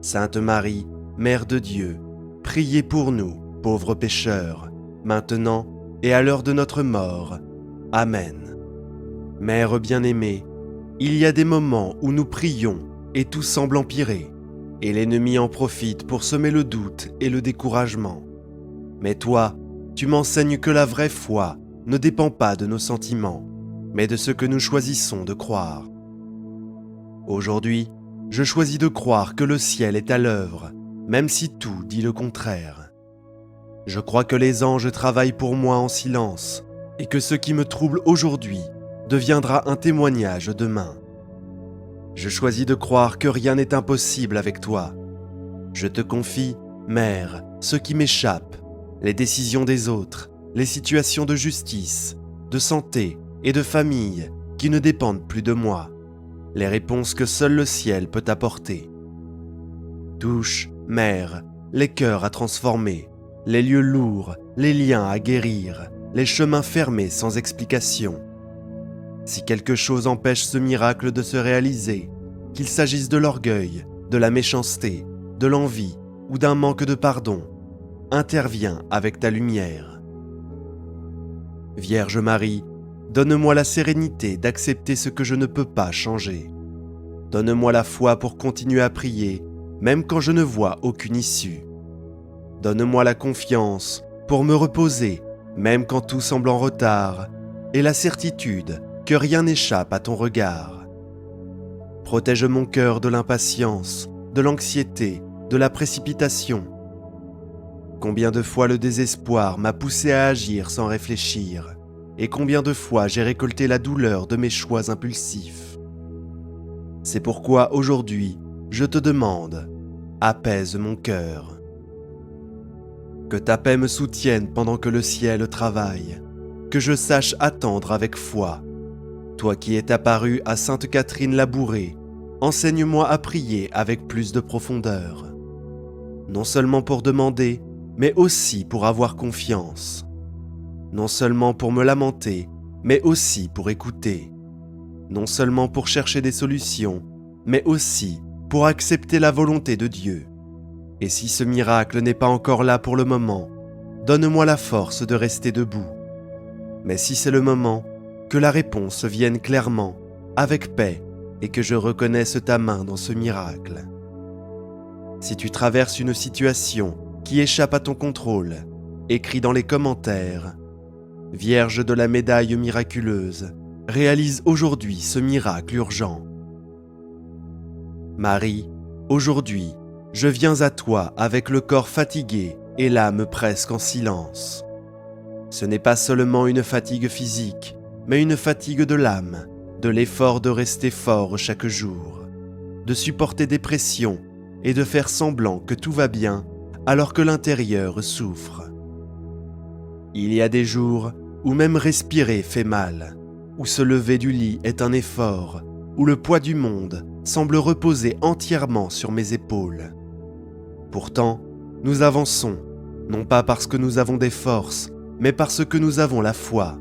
Sainte Marie, Mère de Dieu, priez pour nous, pauvres pécheurs, maintenant et à l'heure de notre mort. Amen. Mère bien-aimée, il y a des moments où nous prions et tout semble empirer, et l'ennemi en profite pour semer le doute et le découragement. Mais toi, tu m'enseignes que la vraie foi ne dépend pas de nos sentiments, mais de ce que nous choisissons de croire. Aujourd'hui, je choisis de croire que le ciel est à l'œuvre, même si tout dit le contraire. Je crois que les anges travaillent pour moi en silence, et que ce qui me trouble aujourd'hui deviendra un témoignage demain. Je choisis de croire que rien n'est impossible avec toi. Je te confie, Mère, ce qui m'échappe, les décisions des autres, les situations de justice, de santé et de famille qui ne dépendent plus de moi, les réponses que seul le ciel peut apporter. Touche, Mère, les cœurs à transformer, les lieux lourds, les liens à guérir, les chemins fermés sans explication. Si quelque chose empêche ce miracle de se réaliser, qu'il s'agisse de l'orgueil, de la méchanceté, de l'envie ou d'un manque de pardon, interviens avec ta lumière. Vierge Marie, donne-moi la sérénité d'accepter ce que je ne peux pas changer. Donne-moi la foi pour continuer à prier, même quand je ne vois aucune issue. Donne-moi la confiance pour me reposer, même quand tout semble en retard, et la certitude que rien n'échappe à ton regard. Protège mon cœur de l'impatience, de l'anxiété, de la précipitation. Combien de fois le désespoir m'a poussé à agir sans réfléchir, et combien de fois j'ai récolté la douleur de mes choix impulsifs. C'est pourquoi aujourd'hui, je te demande, apaise mon cœur. Que ta paix me soutienne pendant que le ciel travaille, que je sache attendre avec foi. Toi qui es apparu à Sainte Catherine Labourée, enseigne-moi à prier avec plus de profondeur. Non seulement pour demander, mais aussi pour avoir confiance. Non seulement pour me lamenter, mais aussi pour écouter. Non seulement pour chercher des solutions, mais aussi pour accepter la volonté de Dieu. Et si ce miracle n'est pas encore là pour le moment, donne-moi la force de rester debout. Mais si c'est le moment, que la réponse vienne clairement, avec paix, et que je reconnaisse ta main dans ce miracle. Si tu traverses une situation qui échappe à ton contrôle, écris dans les commentaires « Vierge de la médaille miraculeuse, réalise aujourd'hui ce miracle urgent. » Marie, aujourd'hui, je viens à toi avec le corps fatigué et l'âme presque en silence. Ce n'est pas seulement une fatigue physique, mais une fatigue de l'âme, de l'effort de rester fort chaque jour, de supporter des pressions et de faire semblant que tout va bien alors que l'intérieur souffre. Il y a des jours où même respirer fait mal, où se lever du lit est un effort, où le poids du monde semble reposer entièrement sur mes épaules. Pourtant, nous avançons, non pas parce que nous avons des forces, mais parce que nous avons la foi.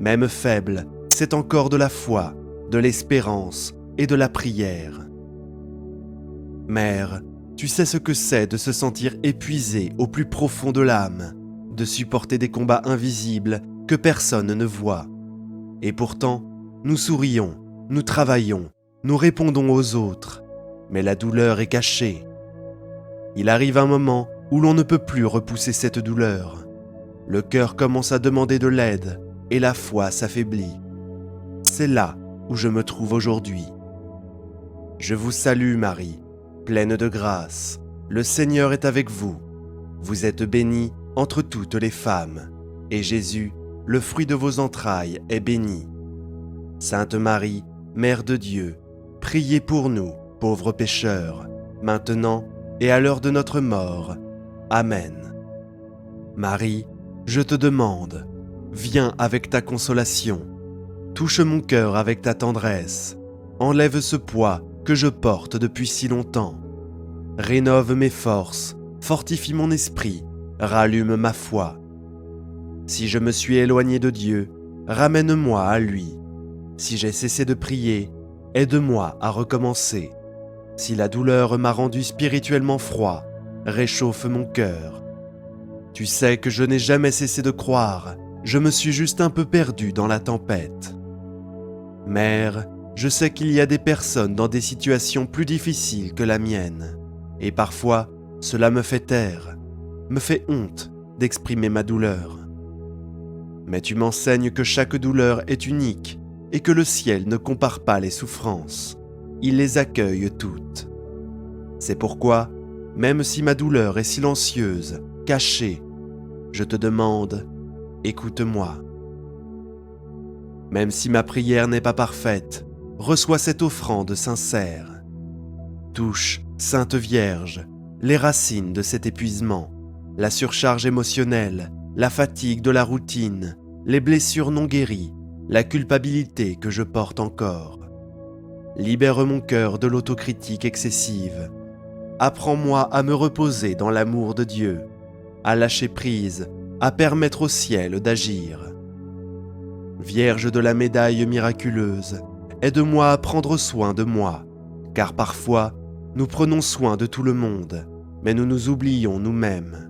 Même faible, c'est encore de la foi, de l'espérance et de la prière. Mère, tu sais ce que c'est de se sentir épuisé au plus profond de l'âme, de supporter des combats invisibles que personne ne voit. Et pourtant, nous sourions, nous travaillons, nous répondons aux autres, mais la douleur est cachée. Il arrive un moment où l'on ne peut plus repousser cette douleur. Le cœur commence à demander de l'aide et la foi s'affaiblit. C'est là où je me trouve aujourd'hui. Je vous salue Marie, pleine de grâce. Le Seigneur est avec vous. Vous êtes bénie entre toutes les femmes, et Jésus, le fruit de vos entrailles, est béni. Sainte Marie, Mère de Dieu, priez pour nous, pauvres pécheurs, maintenant et à l'heure de notre mort. Amen. Marie, je te demande, viens avec ta consolation. Touche mon cœur avec ta tendresse. Enlève ce poids que je porte depuis si longtemps. Rénove mes forces, fortifie mon esprit, rallume ma foi. Si je me suis éloigné de Dieu, ramène-moi à lui. Si j'ai cessé de prier, aide-moi à recommencer. Si la douleur m'a rendu spirituellement froid, réchauffe mon cœur. Tu sais que je n'ai jamais cessé de croire je me suis juste un peu perdu dans la tempête. Mère, je sais qu'il y a des personnes dans des situations plus difficiles que la mienne, et parfois, cela me fait taire, me fait honte d'exprimer ma douleur. Mais tu m'enseignes que chaque douleur est unique et que le ciel ne compare pas les souffrances, il les accueille toutes. C'est pourquoi, même si ma douleur est silencieuse, cachée, je te demande, écoute-moi. Même si ma prière n'est pas parfaite, reçois cette offrande sincère. Touche, Sainte Vierge, les racines de cet épuisement, la surcharge émotionnelle, la fatigue de la routine, les blessures non guéries, la culpabilité que je porte encore. Libère mon cœur de l'autocritique excessive. Apprends-moi à me reposer dans l'amour de Dieu, à lâcher prise, à permettre au ciel d'agir. Vierge de la médaille miraculeuse, aide-moi à prendre soin de moi, car parfois, nous prenons soin de tout le monde, mais nous nous oublions nous-mêmes.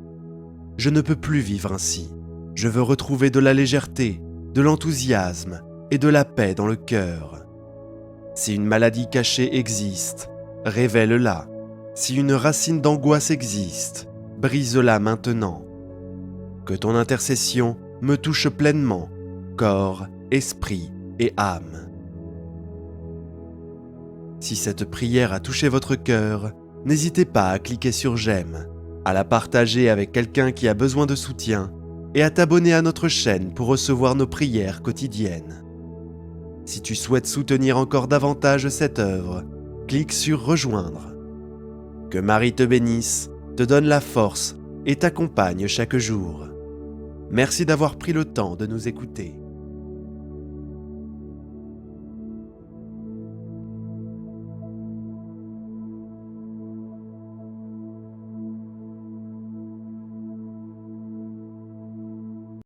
Je ne peux plus vivre ainsi. Je veux retrouver de la légèreté, de l'enthousiasme et de la paix dans le cœur. Si une maladie cachée existe, révèle-la. Si une racine d'angoisse existe, brise-la maintenant. Que ton intercession me touche pleinement, corps, esprit et âme. Si cette prière a touché votre cœur, n'hésitez pas à cliquer sur j'aime, à la partager avec quelqu'un qui a besoin de soutien et à t'abonner à notre chaîne pour recevoir nos prières quotidiennes. Si tu souhaites soutenir encore davantage cette œuvre, clique sur rejoindre. Que Marie te bénisse, te donne la force et t'accompagne chaque jour. Merci d'avoir pris le temps de nous écouter.